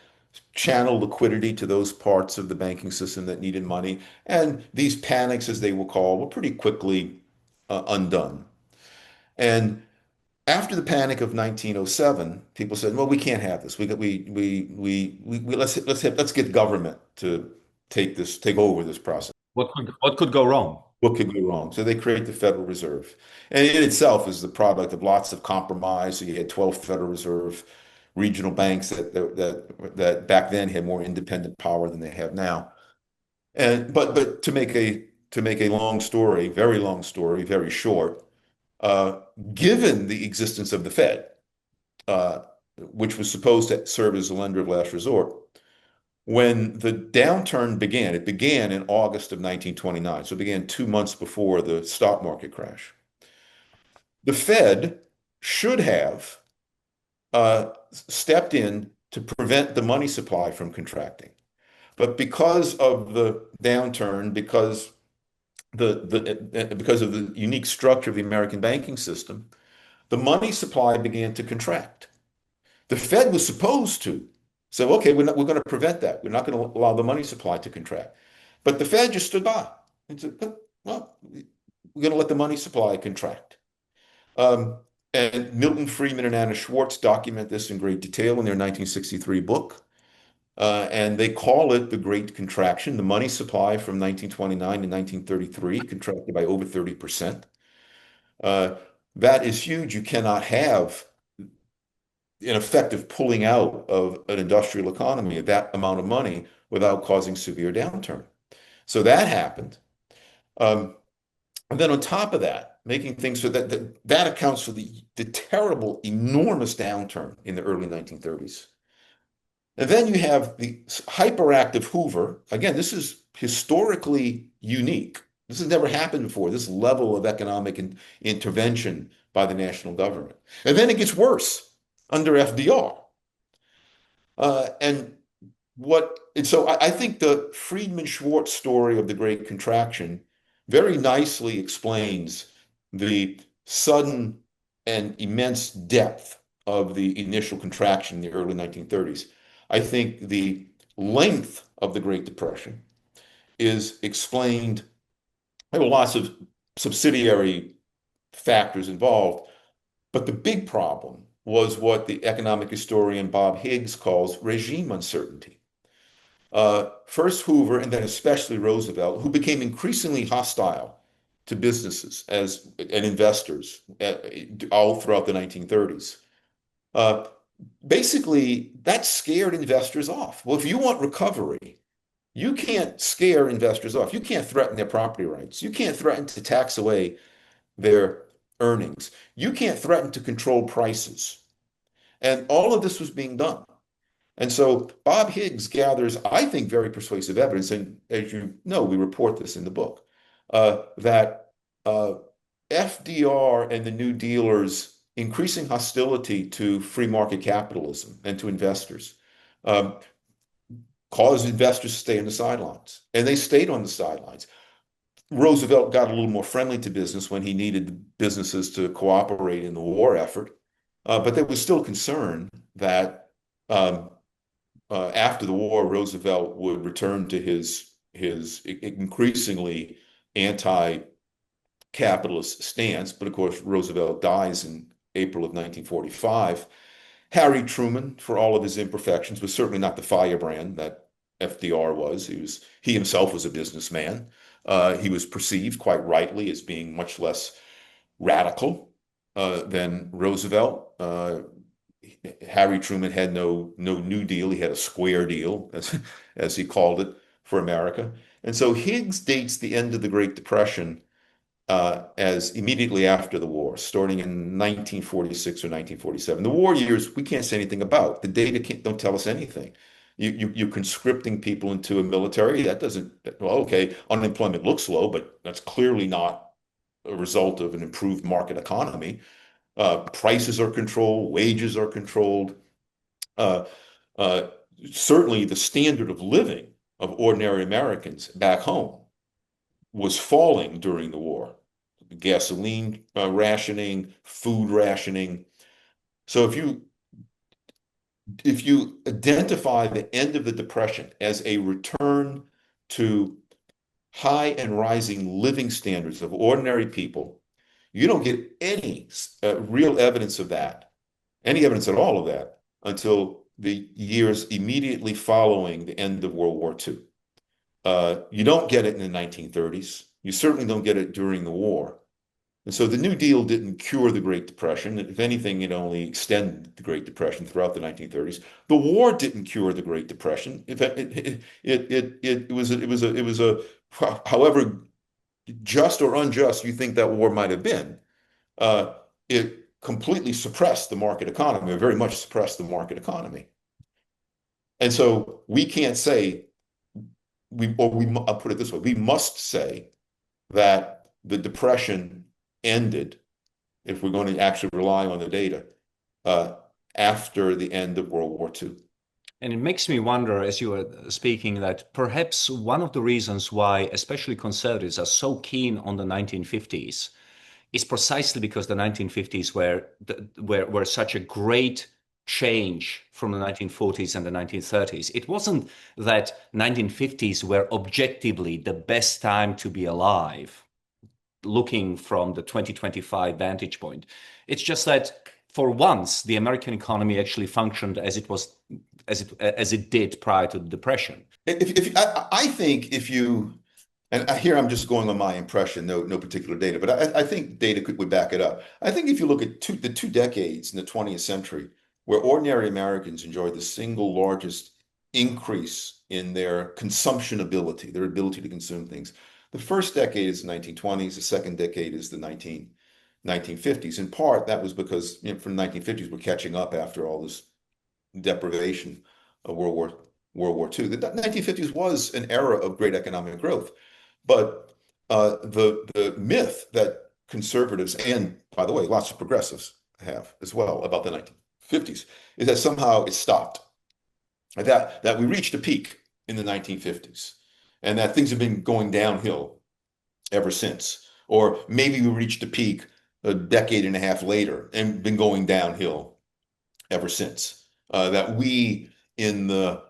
channel liquidity to those parts of the banking system that needed money. And these panics, as they were called, were pretty quickly undone. And after the panic of 1907, people said, "Well, we can't have this. Let's get government to take over this process." What could go wrong? What could go wrong? So they create the Federal Reserve. And it itself is the product of lots of compromise. So you had 12 Federal Reserve regional banks that back then had more independent power than they have now. And but to make a long story, very long story, very short, uh, given the existence of the Fed, uh, which was supposed to serve as a lender of last resort, when the downturn began, it began in August of 1929, so it began 2 months before the stock market crash. The Fed should have stepped in to prevent the money supply from contracting. But because of the downturn, because of the unique structure of the American banking system, the money supply began to contract. The Fed was supposed to say, okay, we're going to prevent that. We're not going to allow the money supply to contract. But the Fed just stood by and said, well, we're going to let the money supply contract. Um, and Milton Friedman and Anna Schwartz document this in great detail in their 1963 book. And they call it the Great Contraction. The money supply from 1929 to 1933 contracted by over 30%. Uh, that is huge. You cannot have an effective pulling out of an industrial economy of that amount of money without causing severe downturn. So that happened. Um, and then on top of that, making things so that accounts for the terrible, enormous downturn in the early 1930s. And then you have the hyperactive Hoover. Again, this is historically unique. This has never happened before, this level of economic intervention by the national government. And then it gets worse under FDR. And so I think the Friedman Schwartz story of the Great Contraction very nicely explains the sudden and immense depth of the initial contraction in the early 1930s. I think the length of the Great Depression is explained. There were lots of subsidiary factors involved, but the big problem was what the economic historian Bob Higgs calls regime uncertainty. First Hoover and then especially Roosevelt, who became increasingly hostile to businesses and investors all throughout the 1930s. Uh, Basically, that scared investors off. Well, if you want recovery, you can't scare investors off. You can't threaten their property rights. You can't threaten to tax away their earnings. You can't threaten to control prices. And all of this was being done. And so Bob Higgs gathers, I think, very persuasive evidence, and as you know, we report this in the book, that FDR and the New Dealers' increasing hostility to free market capitalism and to investors um, caused investors to stay on the sidelines, and they stayed on the sidelines. Roosevelt got a little more friendly to business when he needed businesses to cooperate in the war effort, but there was still concern that um, after the war, Roosevelt would return to his increasingly anti-capitalist stance. But of course, Roosevelt dies in April of 1945. Harry Truman, for all of his imperfections, was certainly not the firebrand that FDR was. He himself was a businessman. He was perceived quite rightly as being much less radical than Roosevelt. Harry Truman had no New Deal. He had a square deal, as he called it, for America. And so Higgs dates the end of the Great Depression as immediately after the war, starting in 1946 or 1947. The war years, we can't say anything about. The data don't tell us anything. You're conscripting people into a military. That doesn't, well, okay, unemployment looks low, but that's clearly not a result of an improved market economy. Prices are controlled, wages are controlled. Uh, uh, Certainly, the standard of living of ordinary Americans back home was falling during the war. Gasoline rationing, food rationing. So if you identify the end of the Depression as a return to high and rising living standards of ordinary people, you don't get any real evidence of that, any evidence at all of that, until the years immediately following the end of World War II. You don't get it in the 1930s. You certainly don't get it during the war. And so the New Deal didn't cure the Great Depression. If anything, it only extended the Great Depression throughout the 1930s. The war didn't cure the Great Depression. It was a however just or unjust you think that war might have been, it completely suppressed the market economy, or very much suppressed the market economy. And so we can't say I'll put it this way, we must say that the Depression ended, if we're going to actually rely on the data, uh, after the end of World War II. And it makes me wonder, as you were speaking, that perhaps one of the reasons why, especially conservatives, are so keen on the 1950s is precisely because the 1950s were such a great change from the 1940s and the 1930s. It wasn't that 1950s were objectively the best time to be alive, looking from the 2025 vantage point. It's just that for once, the American economy actually functioned as it did prior to the Depression. I think if you, and here I'm just going on my impression, no particular data, but I think data would back it up. I think if you look at the 2 decades in the 20th century, where ordinary Americans enjoyed the single largest increase in their consumption ability, their ability to consume things. The first decade is the 1920s, the second decade is the 1950s. In part, that was because, from the 1950s, we're catching up after all this deprivation of World War II. The 1950s was an era of great economic growth, but the myth that conservatives, and by the way, lots of progressives have as well, about the 1950s is that somehow it stopped, that we reached a peak in the 1950s, and that things have been going downhill ever since. Or maybe we reached a peak a decade and a half later and been going downhill ever since. That we, in the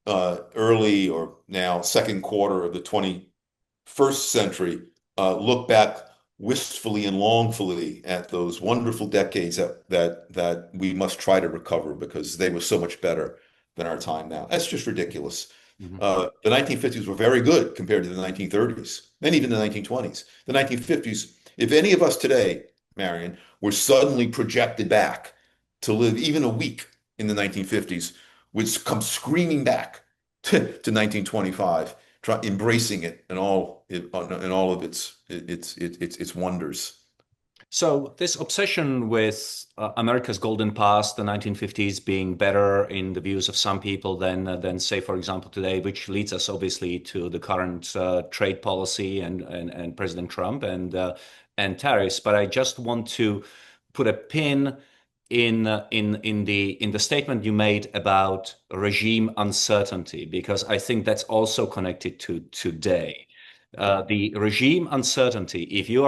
early, or now second quarter of the 21st century, look back wistfully and longfully at those wonderful decades that we must try to recover because they were so much better than our time now. That's just ridiculous. Mhm. The 1950s were very good compared to the 1930s, and even the 1920s. The 1950s, if any of us today, Marian, were suddenly projected back to live even a week in the 1950s, would come screaming back to 1925, embracing it and all of its wonders. So this obsession with America's golden past, the 1950s being better in the views of some people than say, for example, today, which leads us obviously to the current trade policy and President Trump and tariffs. But I just want to put a pin in the statement you made about regime uncertainty, because I think that's also connected to today. The regime uncertainty. If you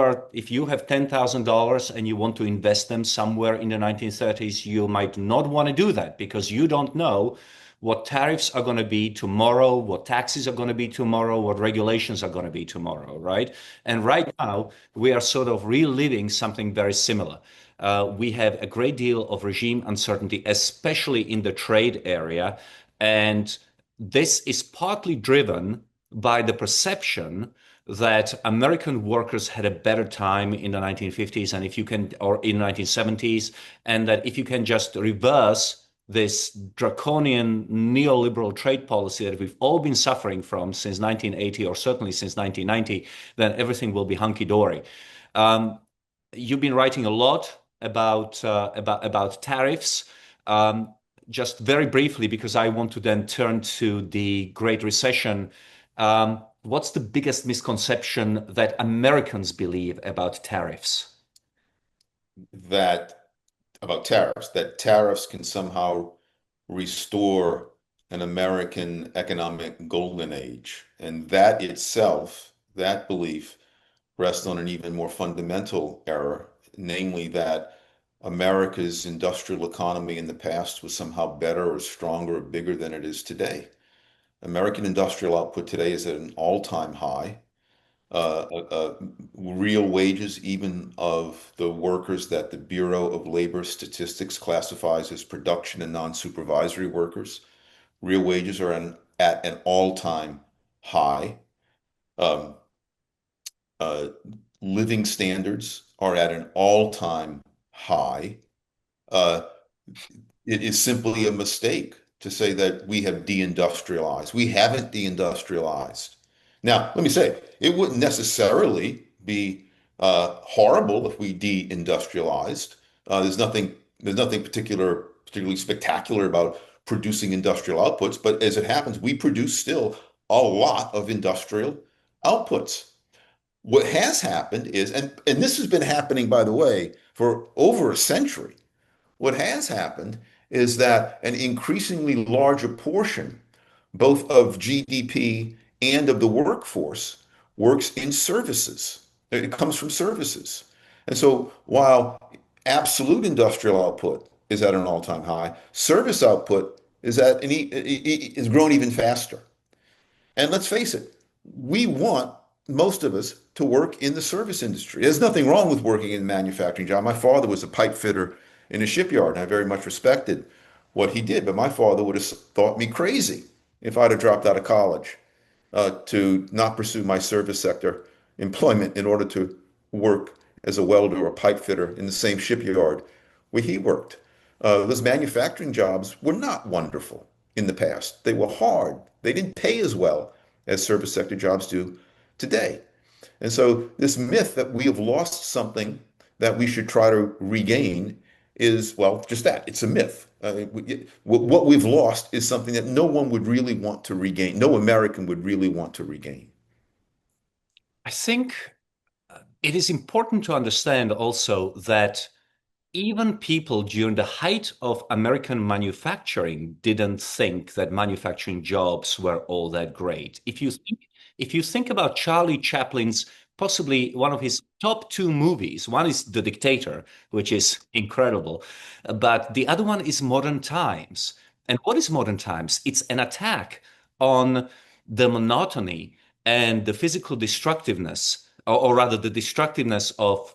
have $10,000 and you want to invest them somewhere in the 1930s, you might not want to do that because you don't know what tariffs are going to be tomorrow, what taxes are going to be tomorrow, what regulations are going to be tomorrow, right? And right now, we are sort of reliving something very similar. We have a great deal of regime uncertainty, especially in the trade area. And this is partly driven by the perception that American workers had a better time in the 1950s and if you can, or in the 1970s, and that if you can just reverse this draconian neoliberal trade policy that we've all been suffering from since 1980 or certainly since 1990, then everything will be hunky-dory. Um, you've been writing a lot about tariffs. Just very briefly, because I want to then turn to the Great Recession. What's the biggest misconception that Americans believe about tariffs? That About tariffs, that tariffs can somehow restore an American economic golden age. And that itself, that belief, rests on an even more fundamental error, namely that America's industrial economy in the past was somehow better or stronger or bigger than it is today. American industrial output today is at an all-time high. Real wages, even of the workers that the Bureau of Labor Statistics classifies as production and non-supervisory workers, real wages are at an all-time high. Um, Uh, Living standards are at an all-time high. Uh, it is simply a mistake to say that we have deindustrialized. We haven't deindustrialized. Now, let me say, it wouldn't necessarily be horrible if we deindustrialized. There's nothing particularly spectacular about producing industrial outputs, but as it happens, we produce still a lot of industrial outputs. What has happened is, and this has been happening, by the way, for over a century. What has happened is that an increasingly larger portion, both of GDP and of the workforce, works in services. It comes from services. And so while absolute industrial output is at an all-time high, service output is grown even faster. And let's face it, we want most of us to work in the service industry. There's nothing wrong with working in a manufacturing job. My father was a pipe fitter in a shipyard, and I very much respected what he did. But my father would have thought me crazy if I'd have dropped out of college to not pursue my service sector employment in order to work as a welder or a pipe fitter in the same shipyard where he worked. Those manufacturing jobs were not wonderful in the past. They were hard. They didn't pay as well as service sector jobs do today. And so this myth that we have lost something that we should try to regain is, well, just that. It's a myth. What we've lost is something that no one would really want to regain. No American would really want to regain. I think it is important to understand also that even people during the height of American manufacturing didn't think that manufacturing jobs were all that great. If you think about Charlie Chaplin's possibly one of his top two movies, one is The Dictator, which is incredible, but the other one is Modern Times. And what is Modern Times? It's an attack on the monotony and the physical destructiveness, or rather the destructiveness of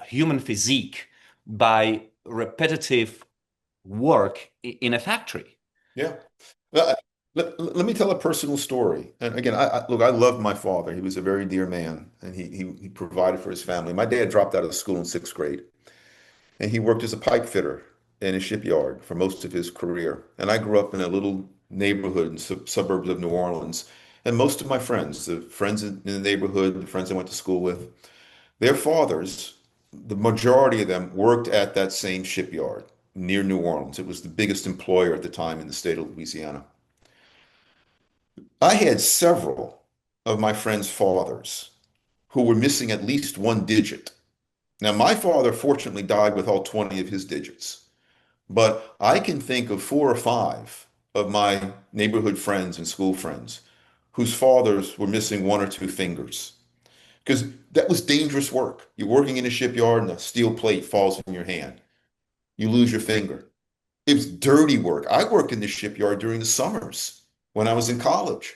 human physique by repetitive work in a factory. Yeah. Uh, let me tell a personal story. And again, look, I loved my father. He was a very dear man, and he provided for his family. My dad dropped out of school in sixth grade, and he worked as a pipe fitter in a shipyard for most of his career. And I grew up in a little neighborhood in suburbs of New Orleans. And most of my friends, the friends in the neighborhood, the friends I went to school with, their fathers, the majority of them worked at that same shipyard near New Orleans. It was the biggest employer at the time in the state of Louisiana. I had several of my friends' fathers who were missing at least one digit. Now, my father fortunately died with all 20 of his digits, but I can think of four or five of my neighborhood friends and school friends whose fathers were missing one or two fingers because that was dangerous work. You're working in a shipyard and a steel plate falls in your hand. You lose your finger. It was dirty work. I worked in the shipyard during the summers when I was in college,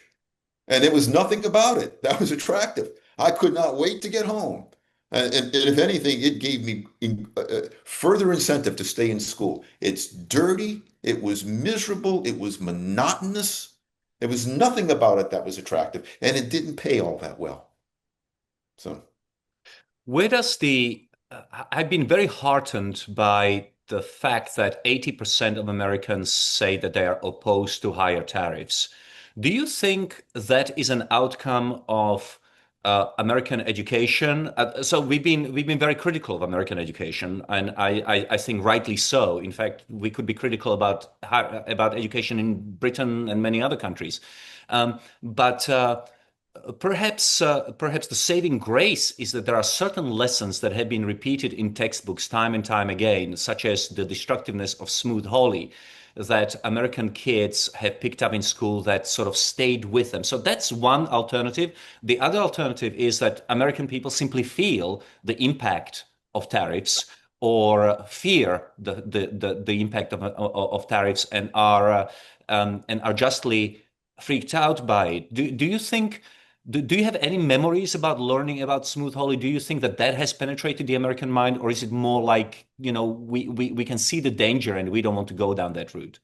and there was nothing about it that was attractive. I could not wait to get home. And if anything, it gave me further incentive to stay in school. It's dirty. It was miserable. It was monotonous. There was nothing about it that was attractive, and it didn't pay all that well. So, Where does I've been very heartened by the fact that 80% of Americans say that they are opposed to higher tariffs. Do you think that is an outcome of American education? So we've been very critical of American education, and I think rightly so. In fact, we could be critical about education in Britain and many other countries. But perhaps the saving grace is that there are certain lessons that have been repeated in textbooks time and time again, such as the destructiveness of smooth holly, that American kids have picked up in school that sort of stayed with them. So that's one alternative. The other alternative is that American people simply feel the impact of tariffs or fear the impact of tariffs and are justly freaked out by it. Do you think? Do you have any memories about learning about smooth holly? Do you think that that has penetrated the American mind, or is it more like, we can see the danger and we don't want to go down that route?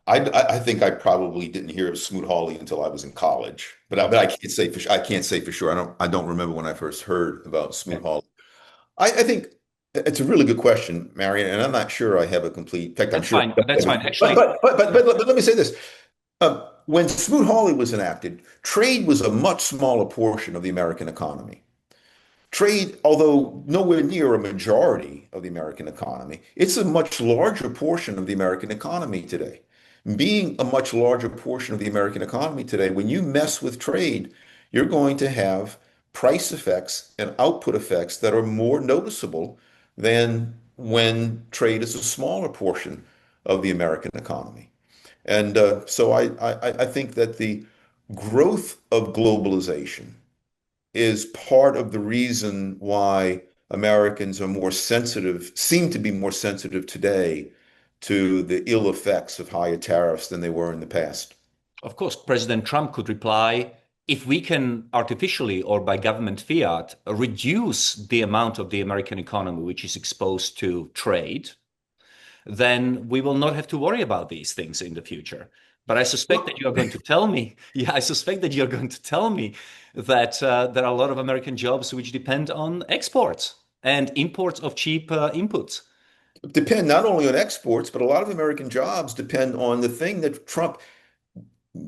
I think I probably didn't hear of Smoot-Hawley until I was in college, but I Okay. can't say for I can't say for sure. I don't remember when I first heard about Okay. Smoot-Hawley. I think it's a really good question, Marian, and I'm not sure I have a complete. In fact, I'm That's sure fine. I That's don't fine. have it. Actually, But let me say this: when Smoot-Hawley was enacted, trade was a much smaller portion of the American economy. Trade, although nowhere near a majority of the American economy, it's a much larger portion of the American economy today. Being a much larger portion of the American economy today, when you mess with trade, you're going to have price effects and output effects that are more noticeable than when trade is a smaller portion of the American economy. And so I think that the growth of globalization is part of the reason why Americans are more sensitive, seem to be more sensitive today to the ill effects of higher tariffs than they were in the past. of course, President Trump could reply, if we can artificially or by government fiat reduce the amount of the American economy which is exposed to trade, then we will not have to worry about these things in the future. But I suspect that Well, you are going to tell me, yeah, I suspect that you're going to tell me that there are a lot of American jobs which depend on exports and imports of cheap inputs. depend not only on exports, but a lot of American jobs depend on the thing that Trump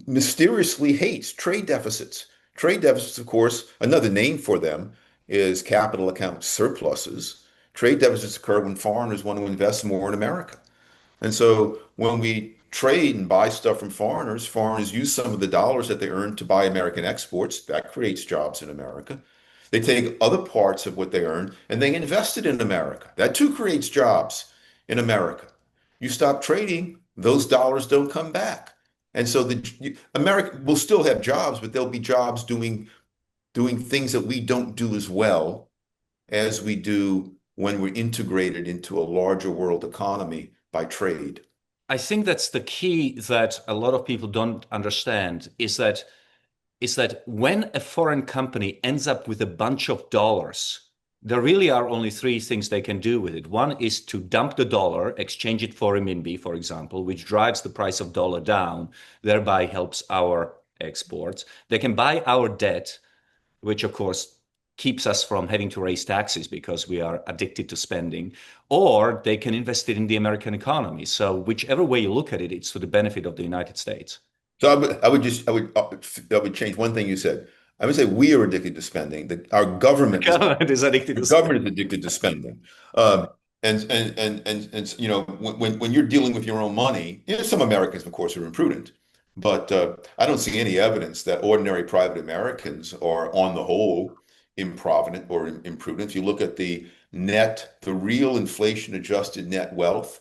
mysteriously hates, trade deficits. Trade deficits, of course, another name for them is capital account surpluses. Trade deficits occur when foreigners want to invest more in America. And so when we trade and buy stuff from foreigners, foreigners use some of the dollars that they earn to buy American exports. That creates jobs in America. They take other parts of what they earn and they invest it in America. That too creates jobs in America. You stop trading, those dollars don't come back. And so America will still have jobs, but there'll be jobs doing things that we don't do as well as we do when we're integrated into a larger world economy by trade. I think that's the key that a lot of people don't understand is that when a foreign company ends up with a bunch of dollars, there really are only three things they can do with it. One is to dump the dollar, exchange it for renminbi, for example, which drives the price of dollar down, thereby helps our exports. They can buy our debt, which of course keeps us from having to raise taxes because we are addicted to spending, or they can invest it in the American economy. So whichever way you look at it, it's for the benefit of the United States. So I would change one thing you said. I would say we are addicted to spending. Our The government is government is addicted the to spending. government is addicted to spending. Um, and you know when you're dealing with your own money, you know, some Americans, of course, are imprudent, but I don't see any evidence that ordinary private Americans are, on the whole, improvident or imprudent. If you look at the real inflation-adjusted net wealth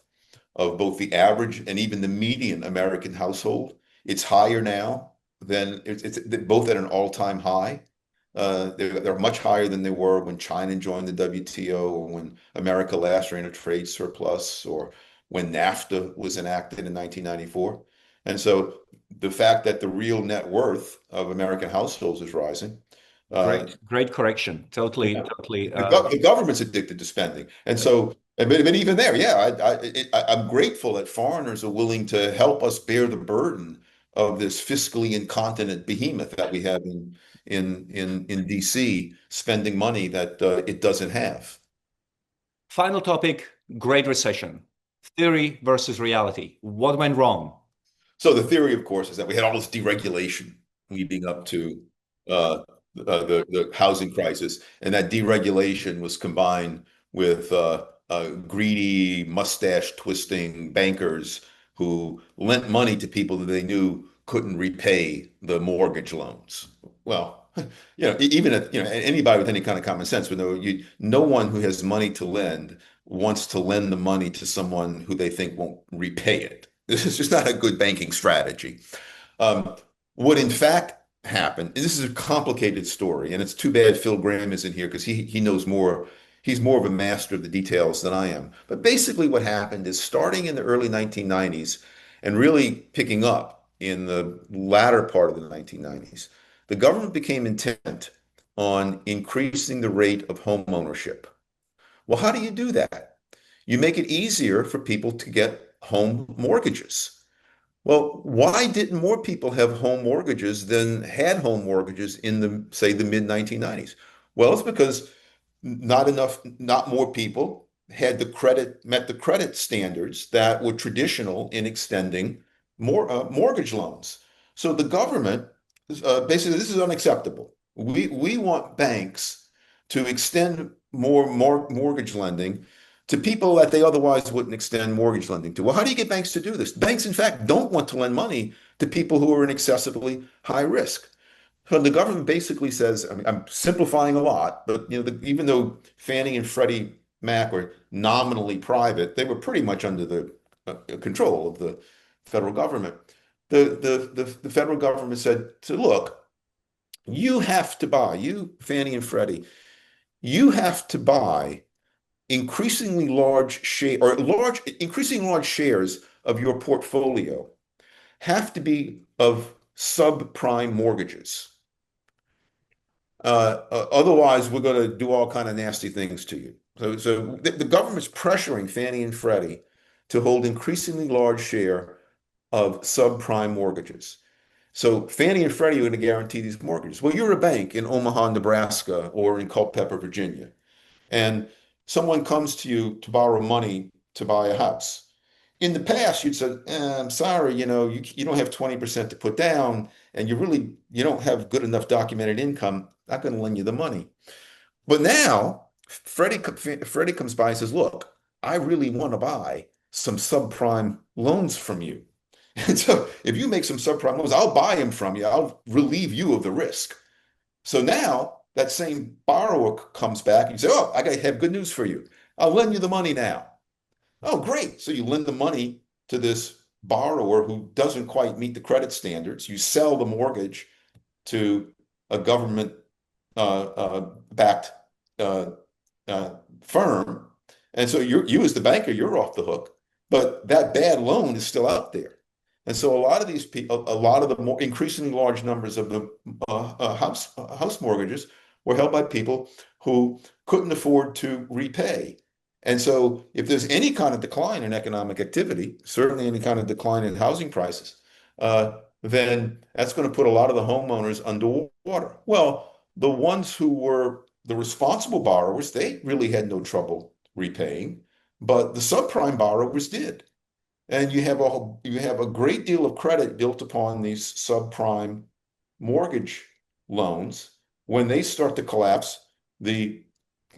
of both the average and even the median American household, it's higher now than it's both at an all-time high. They're much higher than they were when China joined the WTO or when America last ran a trade surplus or when NAFTA was enacted in 1994. And so the fact that the real net worth of American households is rising, uh, Great correction. Totally, totally. the government's addicted to spending. And so, but even there, yeah, I'm grateful that foreigners are willing to help us bear the burden of this fiscally incontinent behemoth that we have in DC, spending money that it doesn't have. Final topic, Great Recession. Theory versus reality. What went wrong? So the theory, of course, is that we had all this deregulation leading up to the housing crisis, and that deregulation was combined with greedy, mustache-twisting bankers who lent money to people that they knew couldn't repay the mortgage loans. Well, even if, anybody with any kind of common sense would know no one who has money to lend wants to lend the money to someone who they think won't repay it. This is just not a good banking strategy. Um, what in fact happened, and this is a complicated story, and it's too bad Phil Graham isn't here because he knows more. He's more of a master of the details than I am. But basically, what happened is starting in the early 1990s and really picking up in the latter part of the 1990s, the government became intent on increasing the rate of home ownership. Well, how do you do that? You make it easier for people to get home mortgages. Well, why didn't more people have home mortgages than had home mortgages in the, say, the mid 1990s? Well, it's because not more people had met the credit standards that were traditional in extending mortgage loans. So the government, basically, this is unacceptable. We want banks to extend more mortgage lending to people that they otherwise wouldn't extend mortgage lending to. Well, how do you get banks to do this? Banks, in fact, don't want to lend money to people who are in excessively high risk. So the government basically says, I mean, I'm simplifying a lot, but even though Fannie and Freddie Mac were nominally private, they were pretty much under the control of the federal government. The federal government said, so look, you have to buy, you Fannie and Freddie, you have to buy increasingly large shares of your portfolio have to be of subprime mortgages. Otherwise, we're going to do all kind of nasty things to you. So the government's pressuring Fannie and Freddie to hold increasingly large share of subprime mortgages. So Fannie and Freddie are going to guarantee these mortgages. Well, you're a bank in Omaha, Nebraska, or in Culpeper, Virginia, and someone comes to you to borrow money to buy a house. In the past, you'd said, I'm sorry, you don't have 20% to put down, and you don't have good enough documented income. Not going to lend you the money. But now, Freddie comes by and says, look, I really want to buy some subprime loans from you. And so if you make some subprime loans, I'll buy them from you. I'll relieve you of the risk. So now that same borrower comes back and you say, oh, I have good news for you. I'll lend you the money now. Oh, great. So you lend the money to this borrower who doesn't quite meet the credit standards. You sell the mortgage to a government backed uh, firm. And so you as the banker, you're off the hook. But that bad loan is still out there. And so a lot of these people, a lot of the more increasingly large numbers of the house mortgages were held by people who couldn't afford to repay. And so if there's any kind of decline in economic activity, certainly any kind of decline in housing prices, then that's going to put a lot of the homeowners underwater. Well, the ones who were the responsible borrowers, they really had no trouble repaying, but the subprime borrowers did. And you have a great deal of credit built upon these subprime mortgage loans. When they start to collapse, the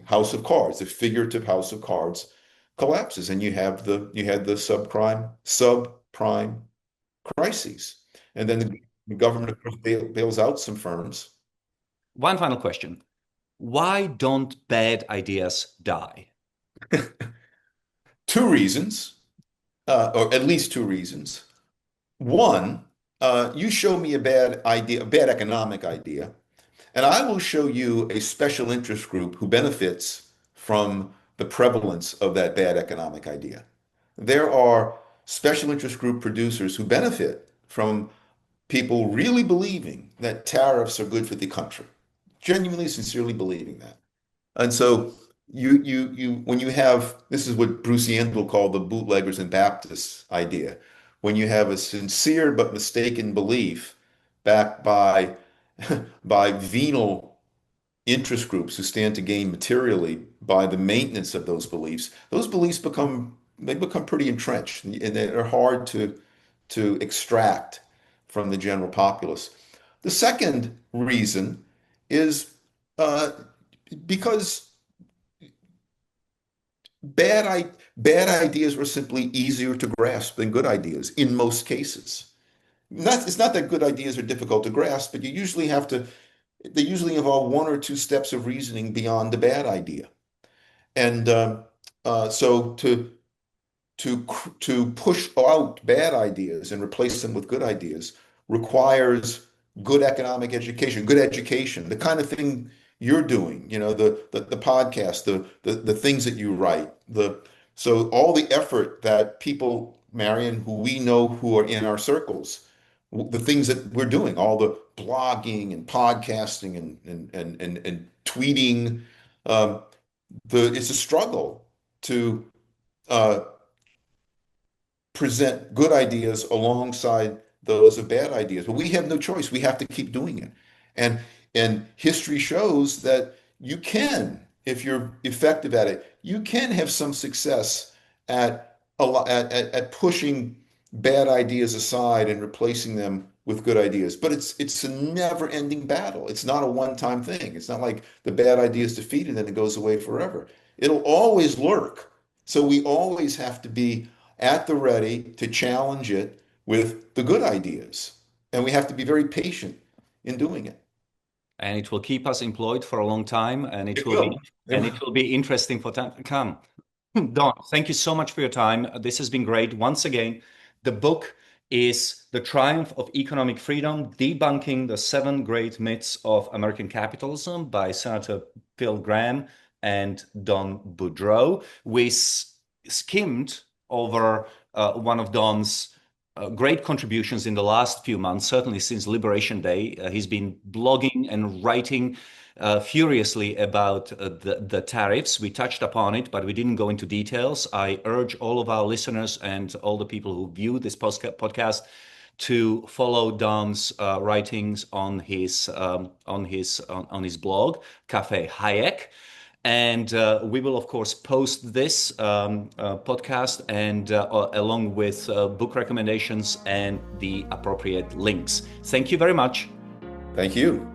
house of cards, the figurative house of cards collapses, and you had the subprime crises. And then the government of course, bails out some firms. One final question. Why don't bad ideas die? Two reasons, or at least two reasons. One, you show me a bad idea, a bad economic idea, and I will show you a special interest group who benefits from the prevalence of that bad economic idea. There are special interest group producers who benefit from people really believing that tariffs are good for the country, genuinely, sincerely believing that. And so when you have this is what Bruce Yandel called the bootleggers and Baptists idea. When you have a sincere but mistaken belief backed by by venal interest groups who stand to gain materially by the maintenance of those beliefs become pretty entrenched and they're hard to extract from the general populace. The second reason is uh, because bad ideas were simply easier to grasp than good ideas in most cases. It's not that good ideas are difficult to grasp, but they usually involve one or two steps of reasoning beyond the bad idea. And so to push out bad ideas and replace them with good ideas requires good education, the kind of thing you're doing, the podcast, the things that you write, so all the effort that people, Marian, who we know who are in our circles, the things that we're doing, all the blogging and podcasting and tweeting, um, it's a struggle to uh, present good ideas alongside those of bad ideas. But we have no choice. We have to keep doing it. And and history shows that you can, if you're effective at it, you can have some success at pushing bad ideas aside and replacing them with good ideas. But it's a never-ending battle. It's not a one-time thing. It's not like the bad idea is defeated and it goes away forever. It'll always lurk. So we always have to be at the ready to challenge it with the good ideas. And we have to be very patient in doing it. And it will keep us employed for a long time, and It will. it will be interesting for time to come. Don, thank you so much for your time. This has been great. Once again, the book is The Triumph of Economic Freedom: Debunking the Seven Great Myths of American Capitalism by Senator Phil Gramm and Don Boudreaux. We skimmed over one of Don's great contributions in the last few months, certainly since Liberation Day. He's been blogging and writing furiously about the tariffs. We touched upon it, but we didn't go into details. I urge all of our listeners and all the people who view this podcast to follow Don's writings on his blog, Cafe Hayek. And we will, of course, post this podcast and along with book recommendations and the appropriate links. Thank you very much. Thank you.